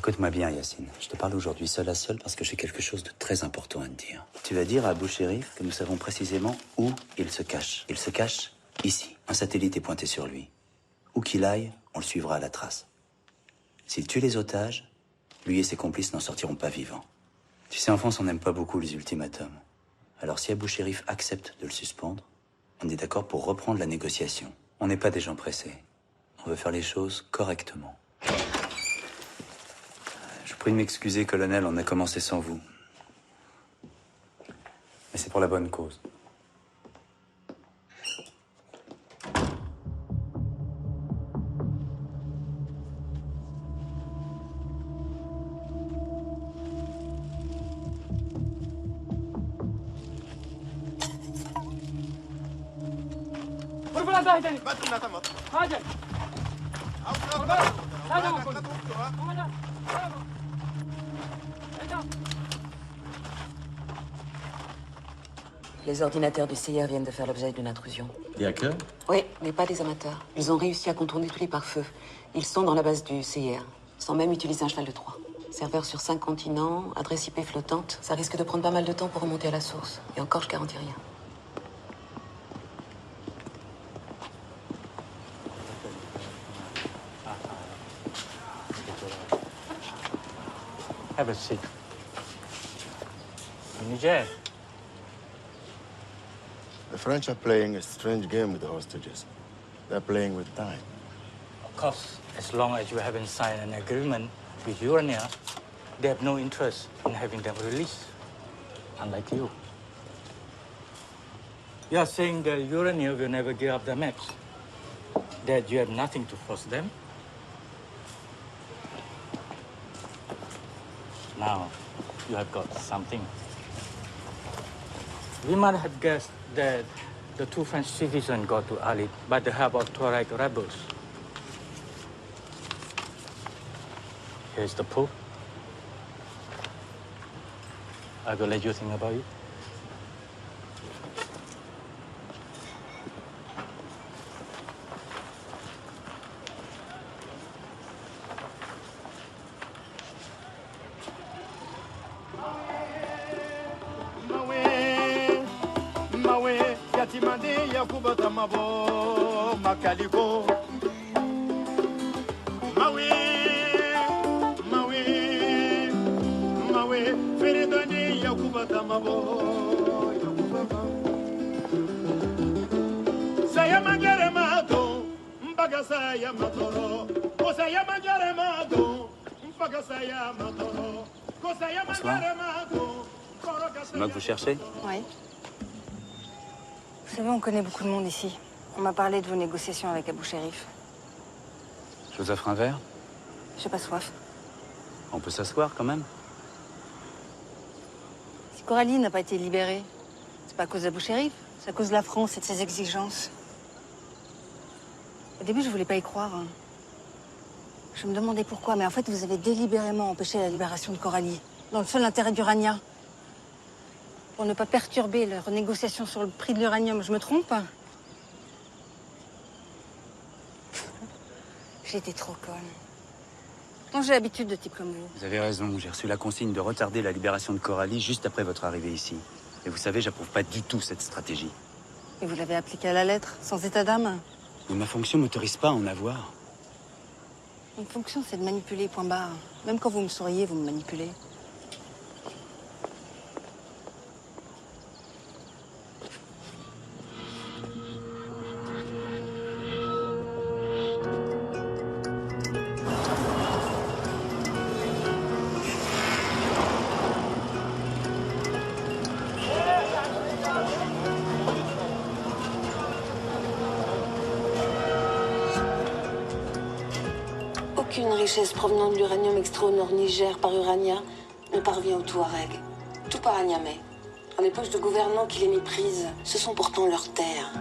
Écoute-moi bien, Yacine. Je te parle aujourd'hui seul à seul parce que j'ai quelque chose de très important à te dire. Tu vas dire à Abou Chérif que nous savons précisément où il se cache. Il se cache ici. Un satellite est pointé sur lui. Où qu'il aille, on le suivra à la trace. S'il tue les otages, lui et ses complices n'en sortiront pas vivants. Tu sais, en France, on n'aime pas beaucoup les ultimatums. Alors si Abou Chérif accepte de le suspendre, on est d'accord pour reprendre la négociation. On n'est pas des gens pressés. On veut faire les choses correctement. Je vous prie de m'excuser, colonel, on a commencé sans vous. Mais c'est pour la bonne cause. Les ordinateurs du CIR viennent de faire l'objet d'une intrusion. Des hackers? Oui, mais pas des amateurs. Ils ont réussi à contourner tous les pare-feux. Ils sont dans la base du CIR, sans même utiliser un cheval de Troie. Serveur sur 5 continents, adresse IP flottante. Ça risque de prendre pas mal de temps pour remonter à la source. Et encore, je garantis rien. Have a seat. Niger. The French are playing a strange game with the hostages. They're playing with time. Of course, as long as you haven't signed an agreement with Urania, they have no interest in having them released, unlike you. You are saying that Urania will never give up the maps, that you have nothing to force them? Now, you have got something. We might have guessed that the two French citizens got to Alit by the help of Tuareg rebels. Here's the proof. I will let you think about it. Bonsoir. C'est moi que vous cherchez? Oui. Vous savez, on connaît beaucoup de monde ici. On m'a parlé de vos négociations avec Abou Chérif. Je vous offre un verre? J'ai pas soif. On peut s'asseoir quand même? Si Coralie n'a pas été libérée, c'est pas à cause d'Abou Chérif, c'est à cause de la France et de ses exigences. Au début, je voulais pas y croire. Hein. Je me demandais pourquoi, mais en fait, vous avez délibérément empêché la libération de Coralie, dans le seul intérêt d'Urania. Pour ne pas perturber leurs négociations sur le prix de l'uranium. Je me trompe? J'étais trop conne. Pourtant, j'ai l'habitude de types comme vous. Vous avez raison, j'ai reçu la consigne de retarder la libération de Coralie juste après votre arrivée ici. Et vous savez, j'approuve pas du tout cette stratégie. Et vous l'avez appliquée à la lettre, sans état d'âme? Mais ma fonction m'autorise pas à en avoir. Une fonction, c'est de manipuler, point barre. Même quand vous me souriez, vous me manipulez. Aucune richesse provenant de l'uranium extrait au nord Niger par Urania ne parvient aux Touaregs. Tout part à Niamey. Dans les poches de gouvernants qui les méprisent, ce sont pourtant leurs terres.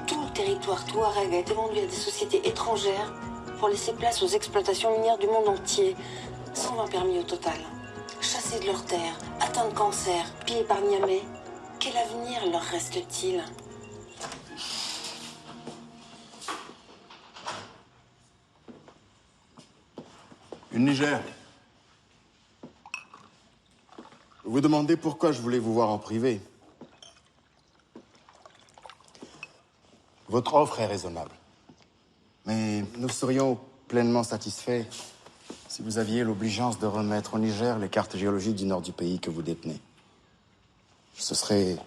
Tout le territoire Touareg a été vendu à des sociétés étrangères pour laisser place aux exploitations minières du monde entier. 120 permis au total. Chassés de leurs terres, atteints de cancer, pillés par Niamey, quel avenir leur reste-t-il ? Une Niger. Vous vous demandez pourquoi je voulais vous voir en privé. Votre offre est raisonnable. Mais nous serions pleinement satisfaits si vous aviez l'obligeance de remettre au Niger les cartes géologiques du nord du pays que vous détenez. Ce serait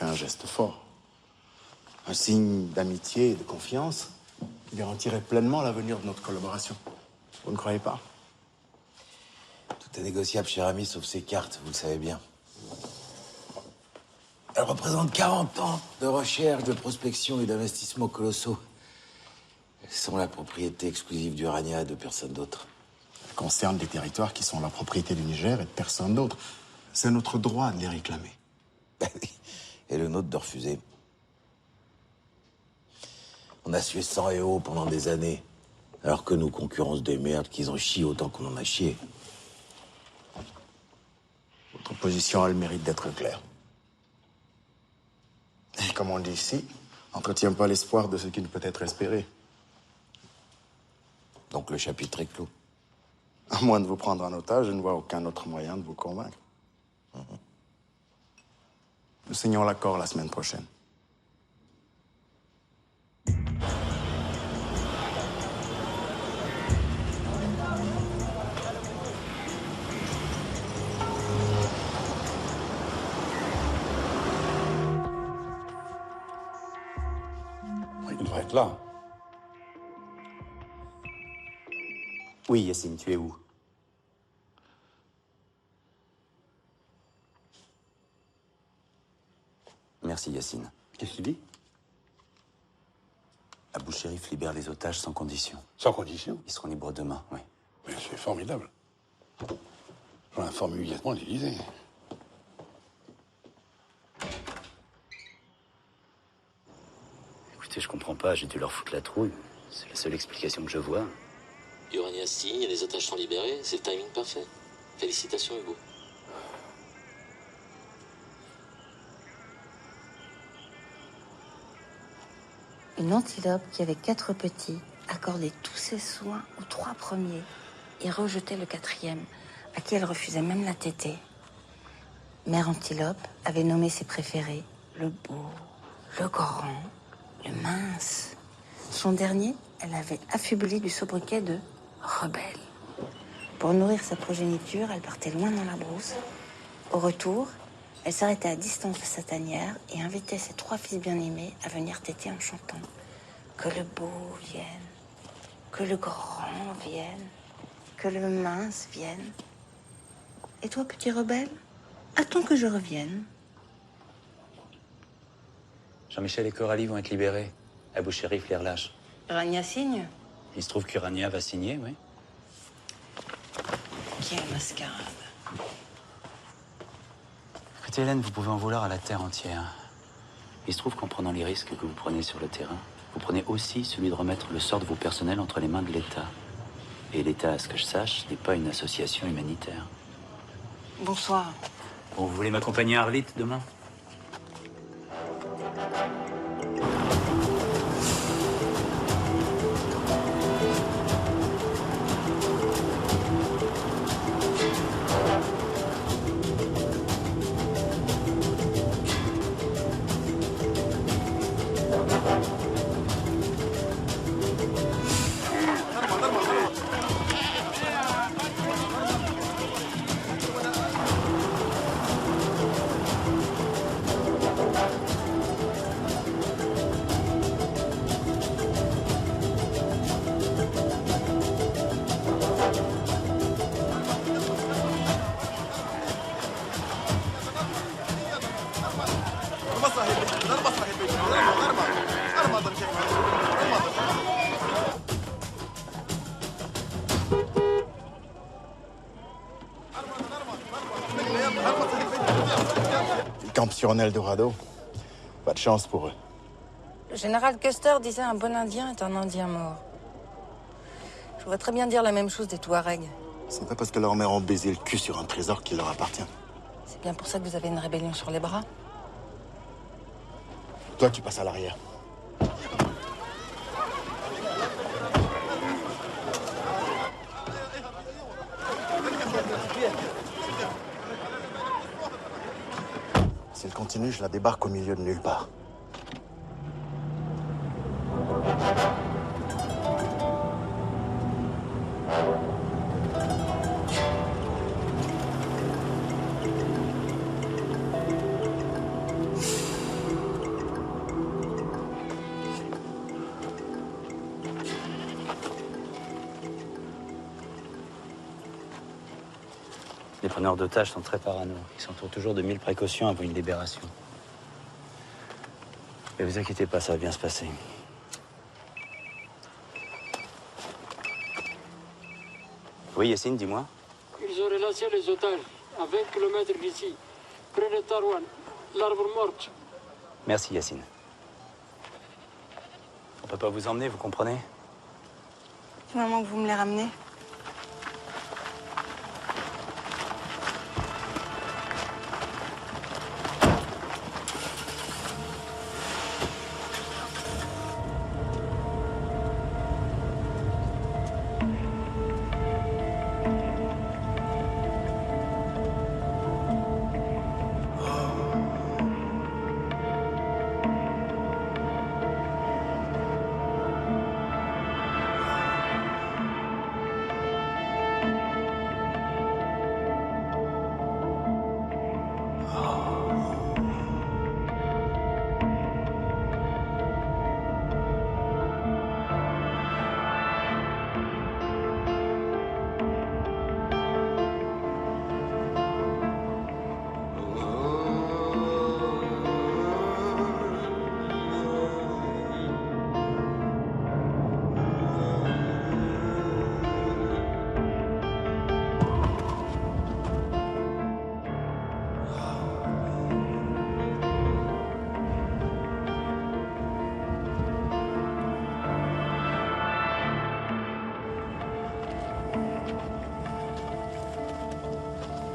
un geste fort. Un signe d'amitié et de confiance qui garantirait pleinement l'avenir de notre collaboration. Vous ne croyez pas? Tout est négociable, cher ami, sauf ces cartes, vous le savez bien. Elles représentent 40 ans de recherche, de prospection et d'investissements colossaux. Elles sont la propriété exclusive d'Urania et de personne d'autre. Elles concernent des territoires qui sont la propriété du Niger et de personne d'autre. C'est notre droit de les réclamer. Et le nôtre de refuser. On a sué sang et eau pendant des années, alors que nos concurrents se démerdent, qu'ils en chient autant qu'on en a chié. Votre position a le mérite d'être claire. Et comme on dit ici, n'entretient pas l'espoir de ce qui ne peut être espéré. Donc le chapitre est clos. À moins de vous prendre en otage, je ne vois aucun autre moyen de vous convaincre. Nous signons l'accord la semaine prochaine. Il devrait être là. Oui, Yacine, tu es où? Merci, Yacine. Qu'est-ce qu'il dit? Abou Chérif libère les otages sans condition. Sans condition? Ils seront libres demain, oui. Mais c'est formidable. J'en informe immédiatement l'Élysée. Écoutez, je comprends pas, j'ai dû leur foutre la trouille. C'est la seule explication que je vois. Urania signe et les otages sont libérés, c'est le timing parfait. Félicitations, Hugo. Une antilope qui avait 4 petits accordait tous ses soins aux 3 premiers et rejetait le 4e, à qui elle refusait même la tétée. Mère Antilope avait nommé ses préférés le beau, le grand, le mince. Son dernier, elle avait affublé du sobriquet de rebelle. Pour nourrir sa progéniture, elle partait loin dans la brousse. Au retour, elle s'arrêtait à distance de sa tanière et invitait ses 3 fils bien-aimés à venir téter en chantant. Que le beau vienne, que le grand vienne, que le mince vienne. Et toi, petit rebelle, attends que je revienne. Jean-Michel et Coralie vont être libérés. Abou Chérif les relâche. Urania signe. Il se trouve qu'Urania va signer, oui. Quelle mascarade. Écoutez, Hélène, vous pouvez en vouloir à la terre entière. Il se trouve qu'en prenant les risques que vous prenez sur le terrain, vous prenez aussi celui de remettre le sort de vos personnels entre les mains de l'État. Et l'État, à ce que je sache, n'est pas une association humanitaire. Bonsoir. Bon, vous voulez m'accompagner à Arlit demain? Ils campent sur un Eldorado. Pas de chance pour eux. Le général Custer disait un bon Indien est un Indien mort. Je vois très bien dire la même chose des Touaregs. C'est pas parce que leurs mères ont baisé le cul sur un trésor qui leur appartient. C'est bien pour ça que vous avez une rébellion sur les bras. Toi, tu passes à l'arrière. continue, je la débarque au milieu de nulle part. Les preneurs d'otages sont très parano. Ils s'entourent toujours de 1000 précautions avant une libération. Mais vous inquiétez pas, ça va bien se passer. Oui, Yassine, dis-moi. Ils ont relâché les otages à 20 km d'ici, près de Tarouane, l'arbre mort. Merci, Yassine. On peut pas vous emmener, vous comprenez? Du moment que vous me les ramenez.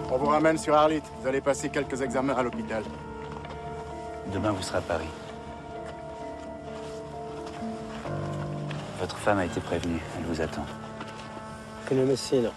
On vous ramène sur Arlit. Vous allez passer quelques examens à l'hôpital. Demain, vous serez à Paris. Votre femme a été prévenue. Elle vous attend. كنا مسينا.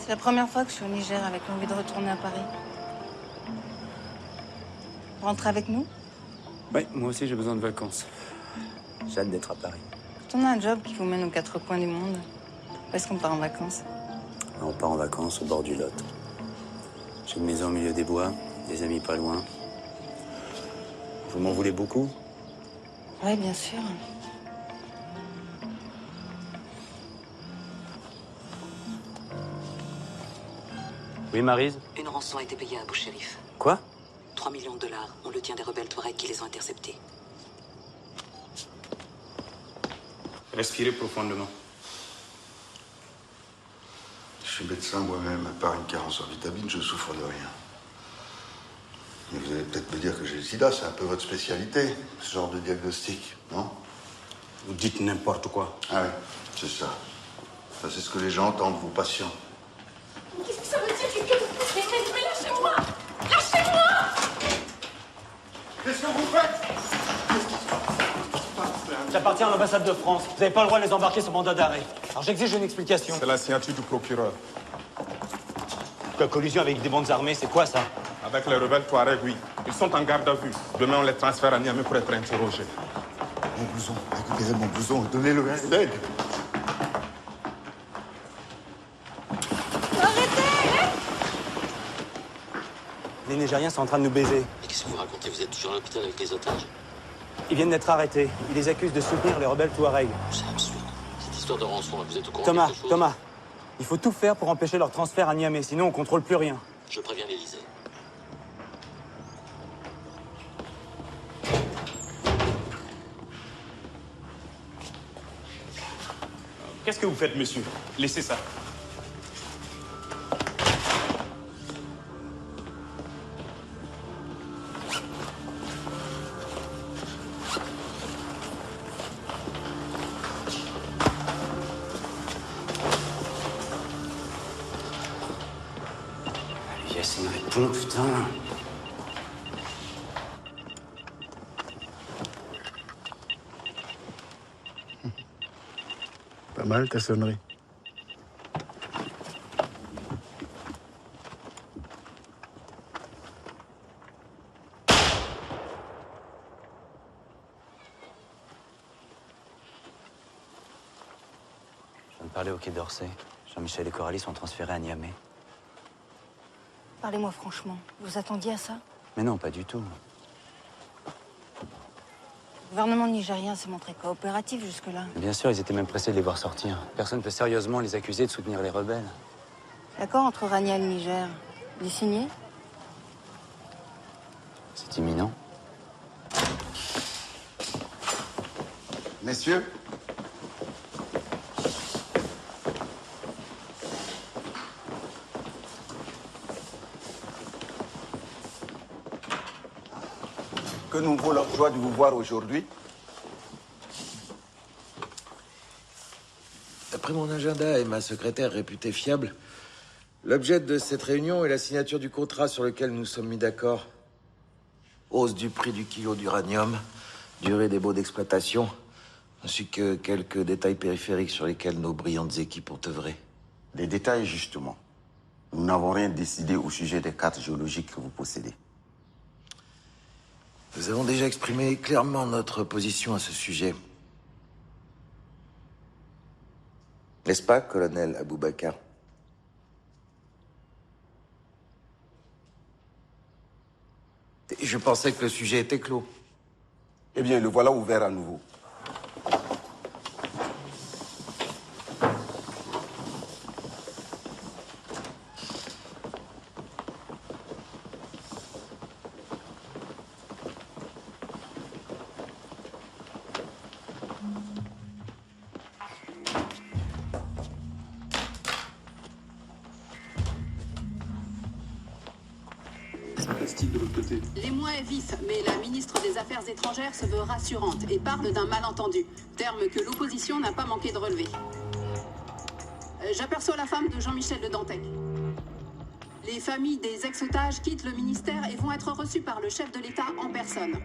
C'est la première fois que je suis au Niger avec l'envie de retourner à Paris. Vous rentrez avec nous? Ouais, moi aussi j'ai besoin de vacances. J'ai hâte d'être à Paris. Quand on a un job qui vous mène aux quatre coins du monde, où est-ce qu'on part en vacances? On part en vacances au bord du Lot. J'ai une maison au milieu des bois, des amis pas loin. Vous m'en voulez beaucoup? Oui, bien sûr. Oui, Maryse? Une rançon a été payée à Abou Sherif. Quoi? 3 millions de dollars. On le tient des rebelles Touaregs qui les ont interceptés. Respirez profondément. Je suis médecin moi-même. À part une carence en vitamines, je souffre de rien. Mais vous allez peut-être me dire que j'ai le sida, c'est un peu votre spécialité, ce genre de diagnostic, non? Vous dites n'importe quoi. Ah oui, c'est ça. Ça, c'est ce que les gens entendent, vos patients. Qu'est-ce que ça veut dire mais lâchez-moi! Lâchez-moi! Qu'est-ce que vous faites? J'appartiens à l'ambassade de France. Vous n'avez pas le droit de les embarquer sur mandat d'arrêt. Alors j'exige une explication. C'est la signature du procureur. La collusion avec des bandes armées, c'est quoi ça? Avec les rebelles Touareg, oui. Ils sont en garde à vue. Demain, on les transfère à Niamey pour être interrogés. Mon blouson, récupérez mon blouson, donnez-le à l'aide. Les Nigériens sont en train de nous baiser. Mais qu'est-ce que vous racontez? Vous êtes toujours à l'hôpital avec les otages? Ils viennent d'être arrêtés. Ils les accusent de soutenir les rebelles Touareg. C'est absurde. Cette histoire de rançon, là, vous êtes au courant? Thomas, il faut tout faire pour empêcher leur transfert à Niamey, sinon on contrôle plus rien. Je préviens l'Élysée. Qu'est-ce que vous faites, monsieur? Laissez ça. Yassine, réponds, putain. Pas mal ta sonnerie. Je viens de parler au Quai d'Orsay. Jean-Michel et Coralie sont transférés à Niamey. Parlez-moi franchement, vous attendiez à ça? Mais non, pas du tout. Le gouvernement nigérien s'est montré coopératif jusque-là. Bien sûr, ils étaient même pressés de les voir sortir. Personne ne peut sérieusement les accuser de soutenir les rebelles. L'accord entre Urania et le Niger, il est signé? C'est imminent. Messieurs, que nous vaut la joie de vous voir aujourd'hui? D'après mon agenda et ma secrétaire réputée fiable, l'objet de cette réunion est la signature du contrat sur lequel nous sommes mis d'accord. Hausse du prix du kilo d'uranium, durée des baux d'exploitation, ainsi que quelques détails périphériques sur lesquels nos brillantes équipes ont œuvré. Des détails, justement. Nous n'avons rien décidé au sujet des cartes géologiques que vous possédez. Nous avons déjà exprimé clairement notre position à ce sujet. N'est-ce pas, colonel Aboubakar? Je pensais que le sujet était clos. Eh bien, le voilà ouvert à nouveau. Les mois est vif, mais la ministre des Affaires étrangères se veut rassurante et parle d'un malentendu, terme que l'opposition n'a pas manqué de relever. J'aperçois la femme de Jean-Michel de Dantec. Les familles des ex-otages quittent le ministère et vont être reçues par le chef de l'État en personne.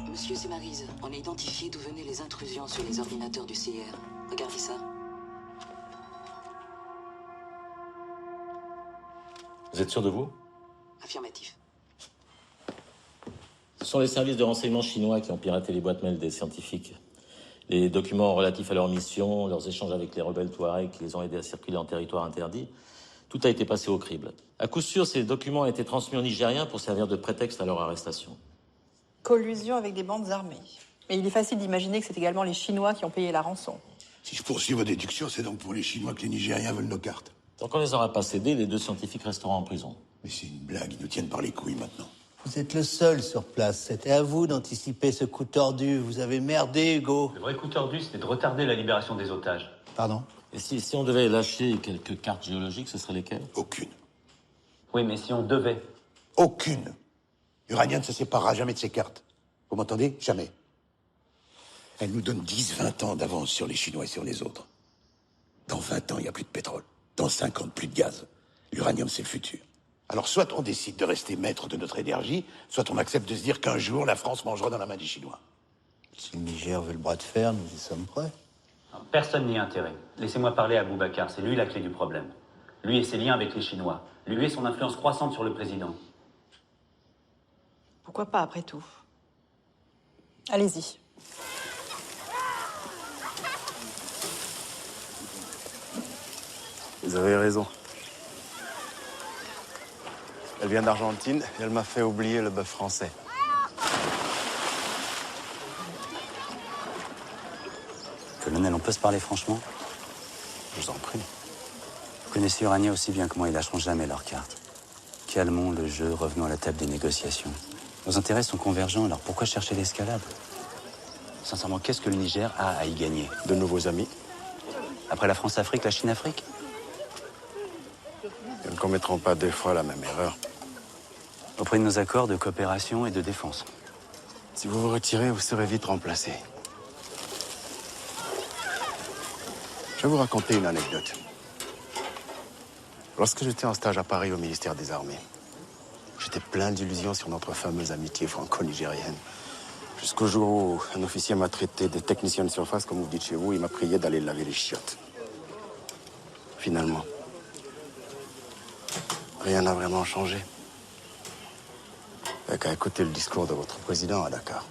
Monsieur, c'est Maryse. On a identifié d'où venaient les intrusions sur les ordinateurs du CIR. Regardez ça. Vous êtes sûr de vous? Affirmatif. Ce sont les services de renseignement chinois qui ont piraté les boîtes mail des scientifiques. Les documents relatifs à leur mission, leurs échanges avec les rebelles Touareg qui les ont aidés à circuler en territoire interdit, Tout a été passé au crible. À coup sûr, ces documents ont été transmis aux Nigériens pour servir de prétexte à leur arrestation. Collusion avec des bandes armées. Mais il est facile d'imaginer que c'est également les Chinois qui ont payé la rançon. Si je poursuis vos déductions, c'est donc pour les Chinois que les Nigériens veulent nos cartes. Tant qu'on les aura pas cédés, les 2 scientifiques resteront en prison. Mais c'est une blague, ils nous tiennent par les couilles maintenant. Vous êtes le seul sur place. C'était à vous d'anticiper ce coup tordu. Vous avez merdé, Hugo. Le vrai coup tordu, c'était de retarder la libération des otages. Pardon? Et si on devait lâcher quelques cartes géologiques, ce seraient lesquelles? Aucune. Oui, mais si on devait. Aucune. Urania ne se séparera jamais de ses cartes. Vous m'entendez? Jamais. Elle nous donne 10-20 ans d'avance sur les Chinois et sur les autres. Dans 20 ans, il n'y a plus de pétrole. Dans 50, plus de gaz. L'uranium, c'est le futur. Alors, soit on décide de rester maître de notre énergie, soit on accepte de se dire qu'un jour, la France mangera dans la main des Chinois. Si le Niger veut le bras de fer, nous y sommes prêts. Personne n'y a intérêt. Laissez-moi parler à Boubacar, c'est lui la clé du problème. Lui et ses liens avec les Chinois. Lui et son influence croissante sur le président. Pourquoi pas, après tout? Allez-y. Vous avez raison. Elle vient d'Argentine et elle m'a fait oublier le bœuf français. Colonel, on peut se parler franchement? Je vous en prie. Vous connaissez Urania aussi bien que moi, ils lâcheront jamais leurs cartes. Calmons le jeu, revenons à la table des négociations. Nos intérêts sont convergents, alors pourquoi chercher l'escalade? Sincèrement, qu'est-ce que le Niger a à y gagner? De nouveaux amis. Après la France-Afrique, la Chine-Afrique? Ils ne commettront pas 2 fois la même erreur. Auprès de nos accords de coopération et de défense. Si vous vous retirez, vous serez vite remplacé. Je vais vous raconter une anecdote. Lorsque j'étais en stage à Paris au ministère des Armées, j'étais plein d'illusions sur notre fameuse amitié franco-nigérienne. Jusqu'au jour où un officier m'a traité de technicien de surface, comme vous dites chez vous, il m'a prié d'aller laver les chiottes. Finalement, rien n'a vraiment changé. Il n'y a qu'à écouter le discours de votre président à Dakar.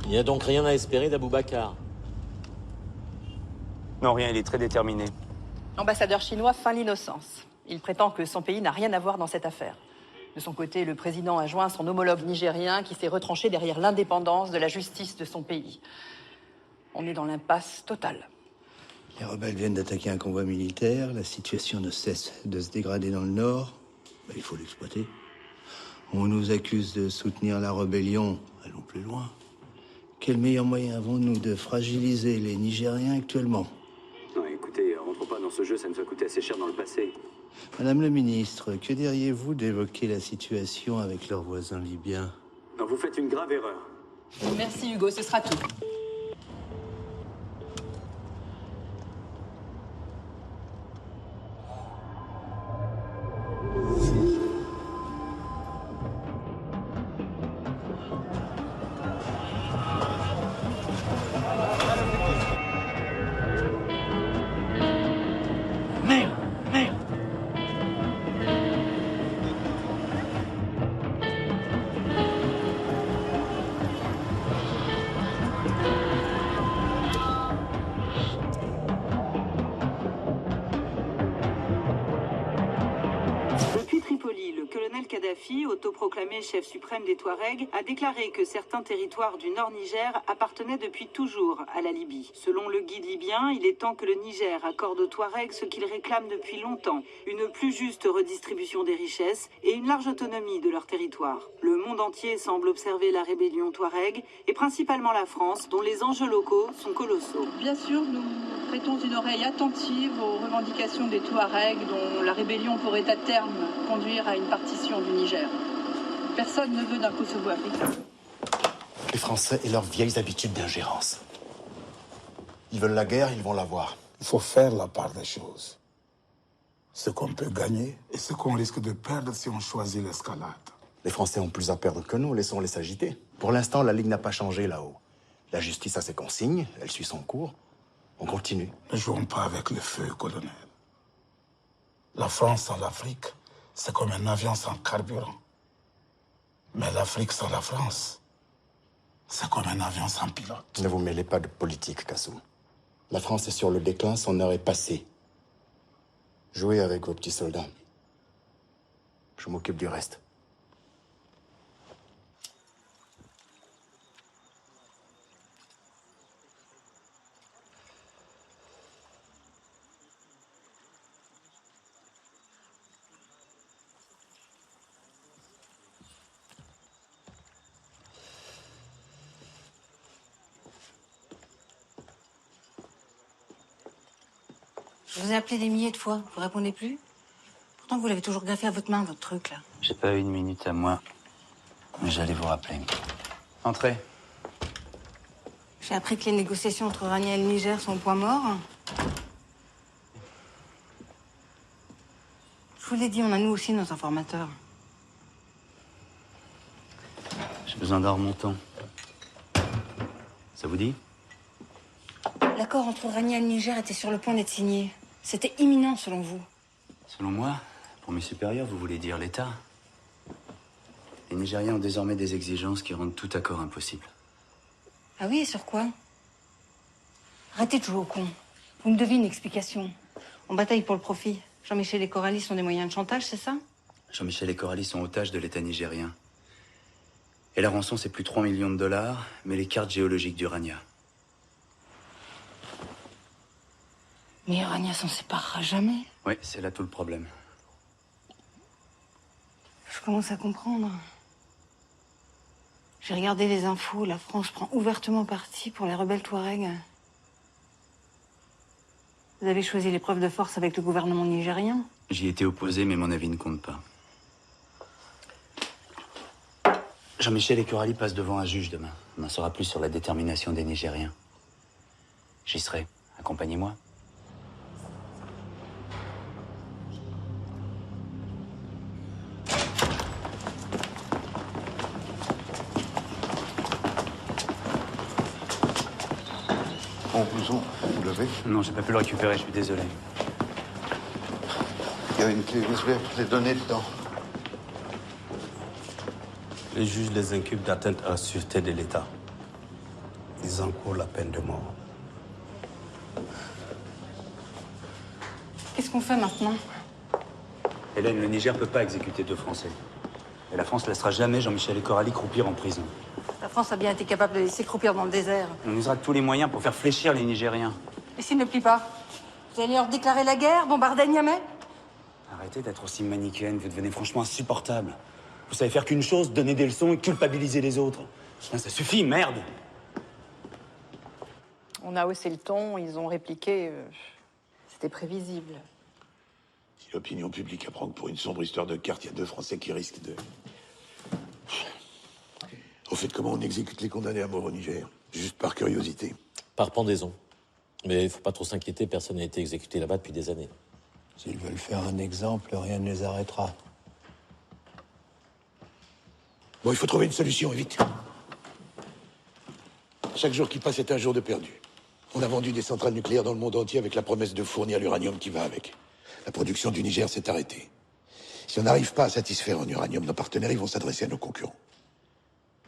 Il n'y a donc rien à espérer d'Aboubacar. Non, rien, il est très déterminé. L'ambassadeur chinois feint l'innocence. Il prétend que son pays n'a rien à voir dans cette affaire. De son côté, le président a joint son homologue nigérien qui s'est retranché derrière l'indépendance de la justice de son pays. On est dans l'impasse totale. Les rebelles viennent d'attaquer un convoi militaire. La situation ne cesse de se dégrader dans le nord. Ben, il faut l'exploiter. On nous accuse de soutenir la rébellion. Allons plus loin. Quel meilleur moyen avons-nous de fragiliser les Nigériens actuellement? Non, écoutez, rentre pas dans ce jeu, ça nous a coûté assez cher dans le passé. Madame le ministre, que diriez-vous d'évoquer la situation avec leurs voisins libyens? Non, vous faites une grave erreur. Merci Hugo, ce sera tout. Kadhafi, autoproclamé chef suprême des Touaregs, a déclaré que certains territoires du nord Niger appartenaient depuis toujours à la Libye. Selon le guide libyen, il est temps que le Niger accorde aux Touaregs ce qu'ils réclament depuis longtemps, une plus juste redistribution des richesses et une large autonomie de leur territoire. Le monde entier semble observer la rébellion Touareg et principalement la France, dont les enjeux locaux sont colossaux. Bien sûr, nous prêtons une oreille attentive aux revendications des Touaregs, dont la rébellion pourrait à terme conduire à une partition du Niger. Personne ne veut d'un Kosovo africain. Les Français et leurs vieilles habitudes d'ingérence. Ils veulent la guerre, ils vont l'avoir. Il faut faire la part des choses. Ce qu'on peut gagner et ce qu'on risque de perdre si on choisit l'escalade. Les Français ont plus à perdre que nous, laissons-les s'agiter. Pour l'instant, la Ligue n'a pas changé là-haut. La justice a ses consignes, elle suit son cours. On continue. Ne jouons pas avec le feu, colonel. La France sans l'Afrique, c'est comme un avion sans carburant. Mais l'Afrique sans la France, c'est comme un avion sans pilote. Ne vous mêlez pas de politique, Kassoum. La France est sur le déclin, son heure est passée. Jouez avec vos petits soldats. Je m'occupe du reste. Je vous ai appelé des milliers de fois, vous répondez plus? Pourtant, vous l'avez toujours graffé à votre main, votre truc, là. J'ai pas eu une minute à moi, mais j'allais vous rappeler. Entrez. J'ai appris que les négociations entre Rania et le Niger sont au point mort. Je vous l'ai dit, on a nous aussi nos informateurs. J'ai besoin d'un remontant. Ça vous dit? L'accord entre Rania et le Niger était sur le point d'être signé. C'était imminent, selon vous. Selon moi, pour mes supérieurs, vous voulez dire l'État? Les Nigériens ont désormais des exigences qui rendent tout accord impossible. Ah oui, et sur quoi? Arrêtez de jouer au con. Vous me devez une explication. On bataille pour le profit. Jean-Michel et Coralie sont des moyens de chantage, c'est ça? Jean-Michel et Coralie sont otages de l'État nigérien. Et la rançon, c'est plus 3 millions de dollars, mais les cartes géologiques du Rania. Mais Rania s'en séparera jamais. Oui, c'est là tout le problème. Je commence à comprendre. J'ai regardé les infos, la France prend ouvertement parti pour les rebelles Touaregs. Vous avez choisi l'épreuve de force avec le gouvernement nigérien? J'y étais opposé, mais mon avis ne compte pas. Jean-Michel et Coralie passent devant un juge demain. On en saura plus sur la détermination des Nigériens. J'y serai. Accompagnez-moi. On vous levez? Non, j'ai pas pu le récupérer, je suis désolé. Il y a une clé USB, les données dedans. Les juges les inculpent d'atteinte à la sûreté de l'État. Ils encourent la peine de mort. Qu'est-ce qu'on fait maintenant? Hélène, le Niger peut pas exécuter 2 Français. Et la France laissera jamais Jean-Michel et Coralie croupir en prison. La France a bien été capable de laisser croupir dans le désert. On usera de tous les moyens pour faire fléchir les Nigériens. Et s'ils ne plient pas? Vous allez leur déclarer la guerre, bombarder Niamey? Arrêtez d'être aussi manichéenne, vous devenez franchement insupportable. Vous savez faire qu'une chose, donner des leçons et culpabiliser les autres. Ça suffit, merde! On a haussé le ton, ils ont répliqué. C'était prévisible. Si l'opinion publique apprend que pour une sombre histoire de carte, il y a 2 Français qui risquent de... Au fait, comment on exécute les condamnés à mort au Niger? Juste par curiosité. Par pendaison. Mais il faut pas trop s'inquiéter, personne n'a été exécuté là-bas depuis des années. S'ils veulent faire un exemple, rien ne les arrêtera. Bon, il faut trouver une solution, et vite. Chaque jour qui passe est un jour de perdu. On a vendu des centrales nucléaires dans le monde entier avec la promesse de fournir l'uranium qui va avec. La production du Niger s'est arrêtée. Si on n'arrive pas à satisfaire en uranium nos partenaires, ils vont s'adresser à nos concurrents.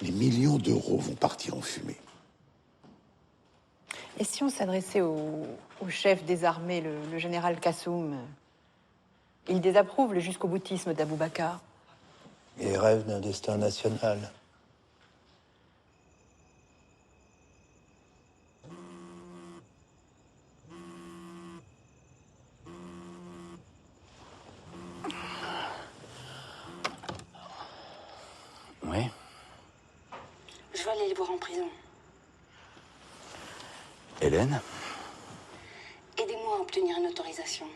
Les millions d'euros vont partir en fumée. Et si on s'adressait au chef des armées, le général Kassoum? Il désapprouve le jusqu'au-boutisme d'Aboubacar. Il rêve d'un destin national. Oui. Je vais aller les voir en prison. Hélène? Aidez-moi à obtenir une autorisation.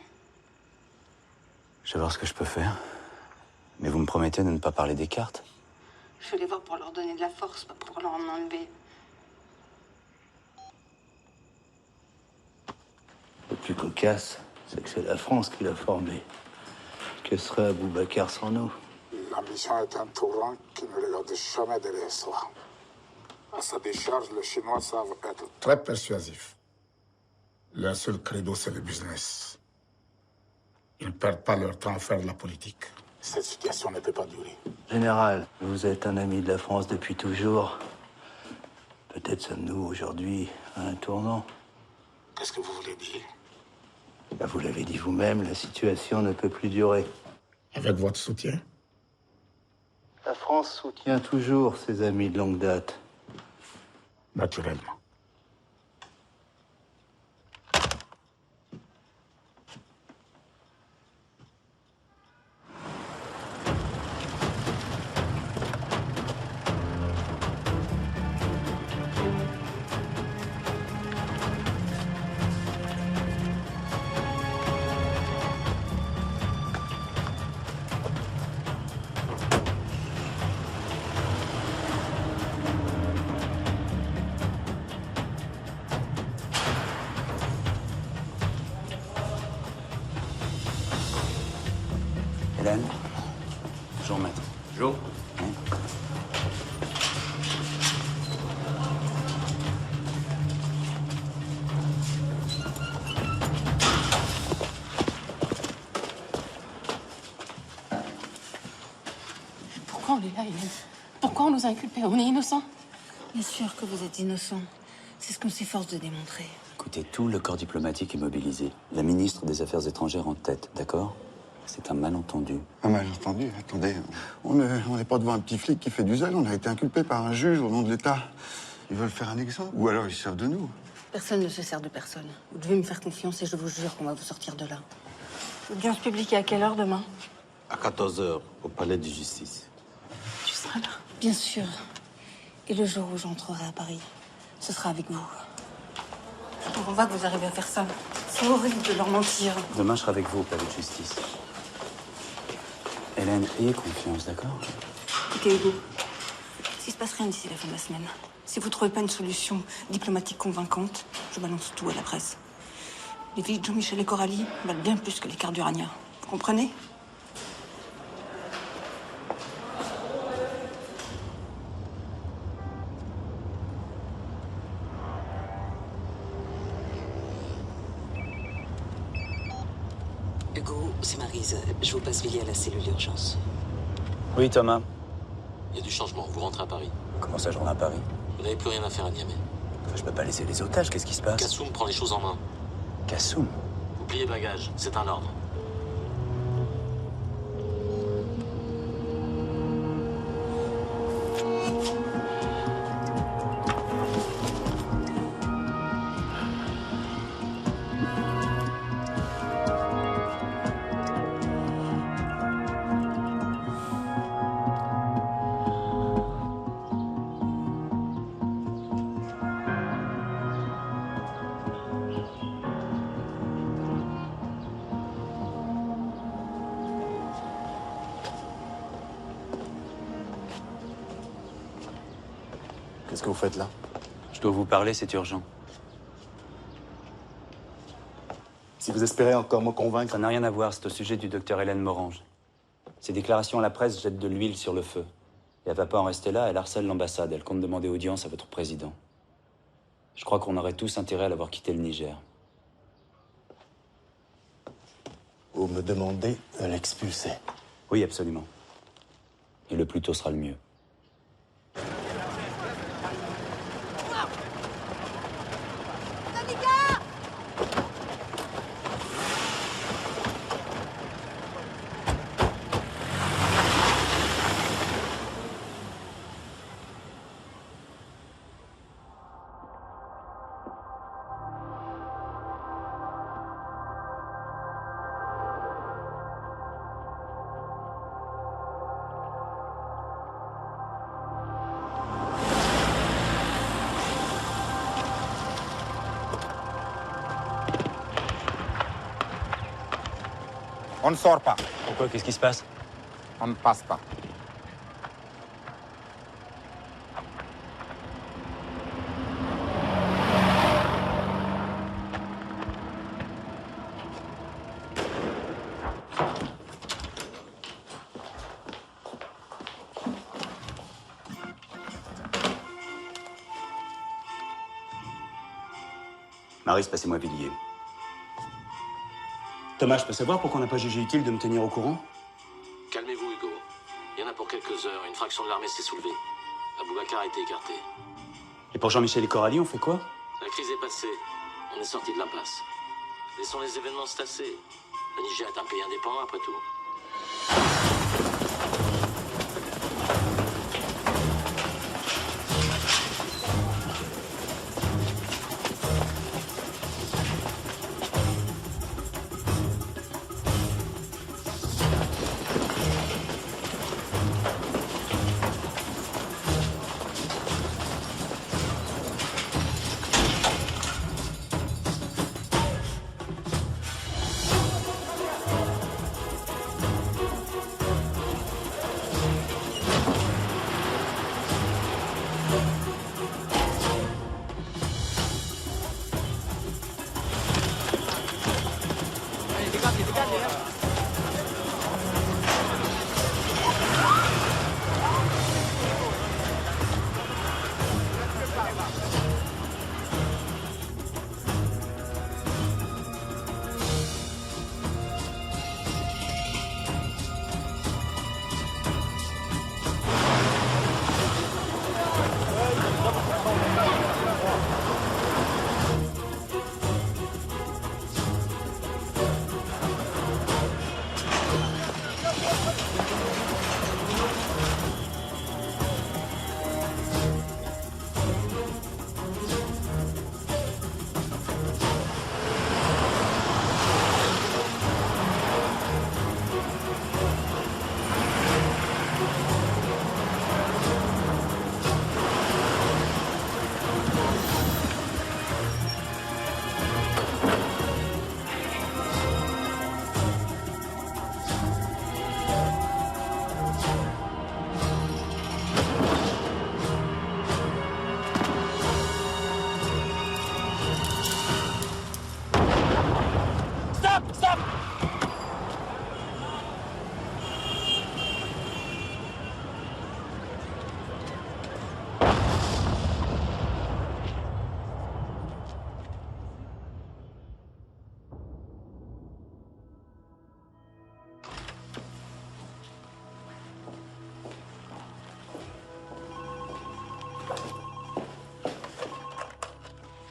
Je vais voir ce que je peux faire. Mais vous me promettez de ne pas parler des cartes? Je vais les voir pour leur donner de la force, pas pour leur en enlever. Le plus cocasse, c'est que c'est la France qui l'a formé. Que serait Aboubacar sans nous? L'ambition est un torrent qui ne regarde jamais derrière soi. À sa décharge, les Chinois savent être très persuasifs. Leur seul credo, c'est le business. Ils ne perdent pas leur temps à faire de la politique. Cette situation ne peut pas durer. Général, vous êtes un ami de la France depuis toujours. Peut-être sommes-nous aujourd'hui à un tournant. Qu'est-ce que vous voulez dire? Bah, vous l'avez dit vous-même, la situation ne peut plus durer. Avec votre soutien? La France soutient toujours ses amis de longue date. Naturellement. Hélène? Bonjour, maître. Bonjour. Pourquoi on est là, Hélène? Pourquoi on nous a inculpés? On est innocents? Bien sûr que vous êtes innocent. C'est ce qu'on s'efforce de démontrer. Écoutez, tout le corps diplomatique est mobilisé. La ministre des Affaires étrangères en tête, d'accord? C'est un malentendu. Un malentendu? Attendez, on n'est pas devant un petit flic qui fait du zèle. On a été inculpé par un juge au nom de l'État. Ils veulent faire un exemple? Ou alors ils servent de nous? Personne ne se sert de personne. Vous devez me faire confiance et je vous jure qu'on va vous sortir de là. L'audience publique est à quelle heure demain? À 14h, au palais de justice. Tu seras là? Bien sûr. Et le jour où j'entrerai à Paris, ce sera avec vous. Je comprends pas que vous arrivez à faire ça. C'est horrible de leur mentir. Demain, je serai avec vous au palais de justice. Hélène, ayez confiance, d'accord? Écoutez, Hugo, s'il se passe rien d'ici la fin de la semaine, si vous trouvez pas une solution diplomatique convaincante, je balance tout à la presse. Les vies de Jean-Michel et Coralie valent bien plus que les cartes d'Urania. Vous comprenez? Hugo, c'est Maryse. Je vous passe Villiers à la cellule d'urgence. Oui, Thomas. Il y a du changement, vous rentrez à Paris. Comment ça, je rentre à Paris? Vous n'avez plus rien à faire à Niamey. Enfin, je peux pas laisser les otages, qu'est-ce qui se passe? Kassoum prend les choses en main. Kassoum? Vous pliez bagages, c'est un ordre. Qu'est-ce que vous faites là? Je dois vous parler, c'est urgent. Si vous espérez encore me convaincre... Ça n'a rien à voir, c'est au sujet du docteur Hélène Morange. Ses déclarations à la presse jettent de l'huile sur le feu. Et elle va pas en rester là, elle harcèle l'ambassade. Elle compte demander audience à votre président. Je crois qu'on aurait tous intérêt à l'avoir quitté le Niger. Vous me demandez de l'expulser? Oui, absolument. Et le plus tôt sera le mieux. On ne sort pas. Pourquoi? Qu'est-ce qui se passe? On ne passe pas. Maris, passez-moi Villiers. Thomas, je peux savoir pourquoi on n'a pas jugé utile de me tenir au courant? Calmez-vous, Hugo. Il y en a pour quelques heures. Une fraction de l'armée s'est soulevée. Aboubacar a été écarté. Et pour Jean-Michel et Coralie, on fait quoi? La crise est passée. On est sorti de l'impasse. Laissons les événements se tasser. Le Niger est un pays indépendant, après tout.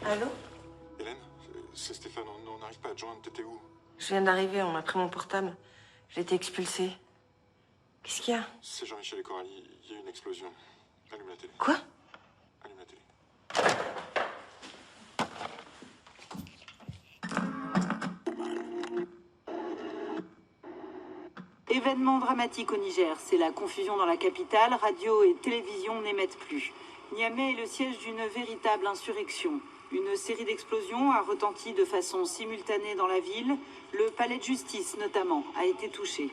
Allô? Hélène, c'est Stéphane, on n'arrive pas à te joindre, t'étais où? Je viens d'arriver, on m'a pris mon portable. J'ai été expulsée. Qu'est-ce qu'il y a? C'est Jean-Michel et Coralie, il y a une explosion. Allume la télé. Quoi? Allume la télé. Événement dramatique au Niger, c'est la confusion dans la capitale, radio et télévision n'émettent plus. Niamey est le siège d'une véritable insurrection. Une série d'explosions a retenti de façon simultanée dans la ville. Le palais de justice, notamment, a été touché.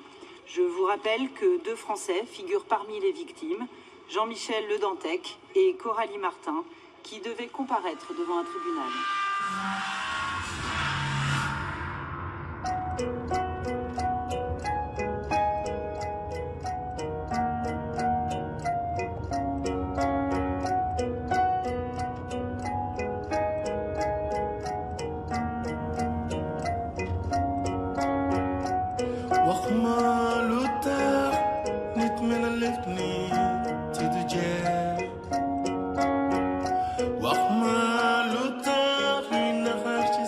Je vous rappelle que 2 Français figurent parmi les victimes, Jean-Michel Le Dantec et Coralie Martin, qui devaient comparaître devant un tribunal. Wax ma lu tax ñuy naxaar ci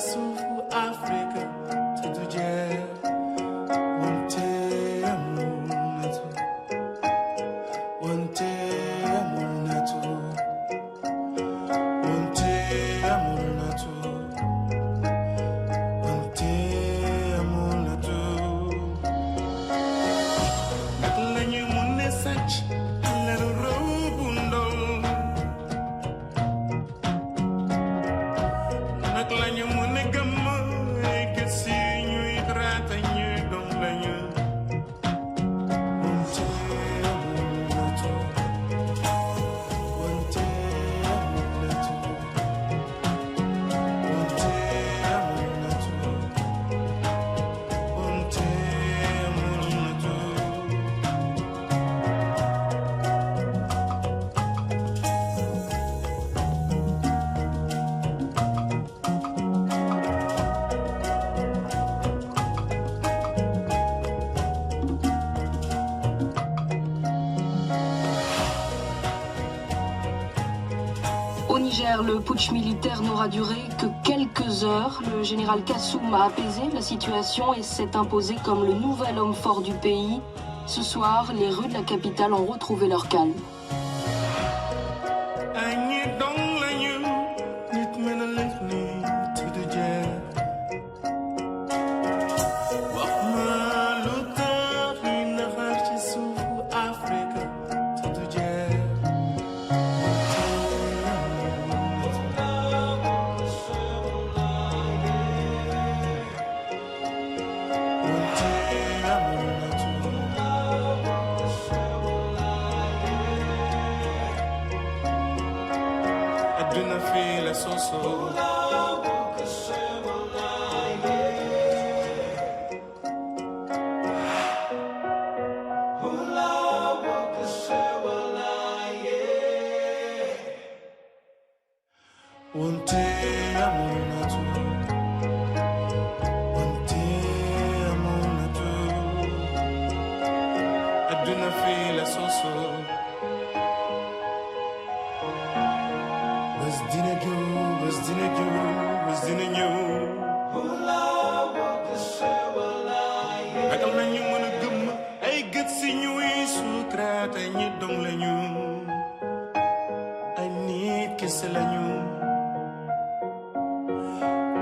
Au Niger, le putsch militaire n'aura duré que quelques heures. Le général Kassoum a apaisé la situation et s'est imposé comme le nouvel homme fort du pays. Ce soir, les rues de la capitale ont retrouvé leur calme.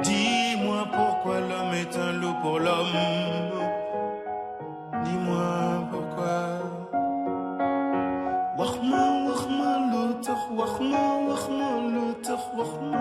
Dis-moi pourquoi l'homme est un loup pour l'homme. Dis-moi pourquoi. Wachma, wachma, l'autre, wachma, wachma, l'autre, wachma.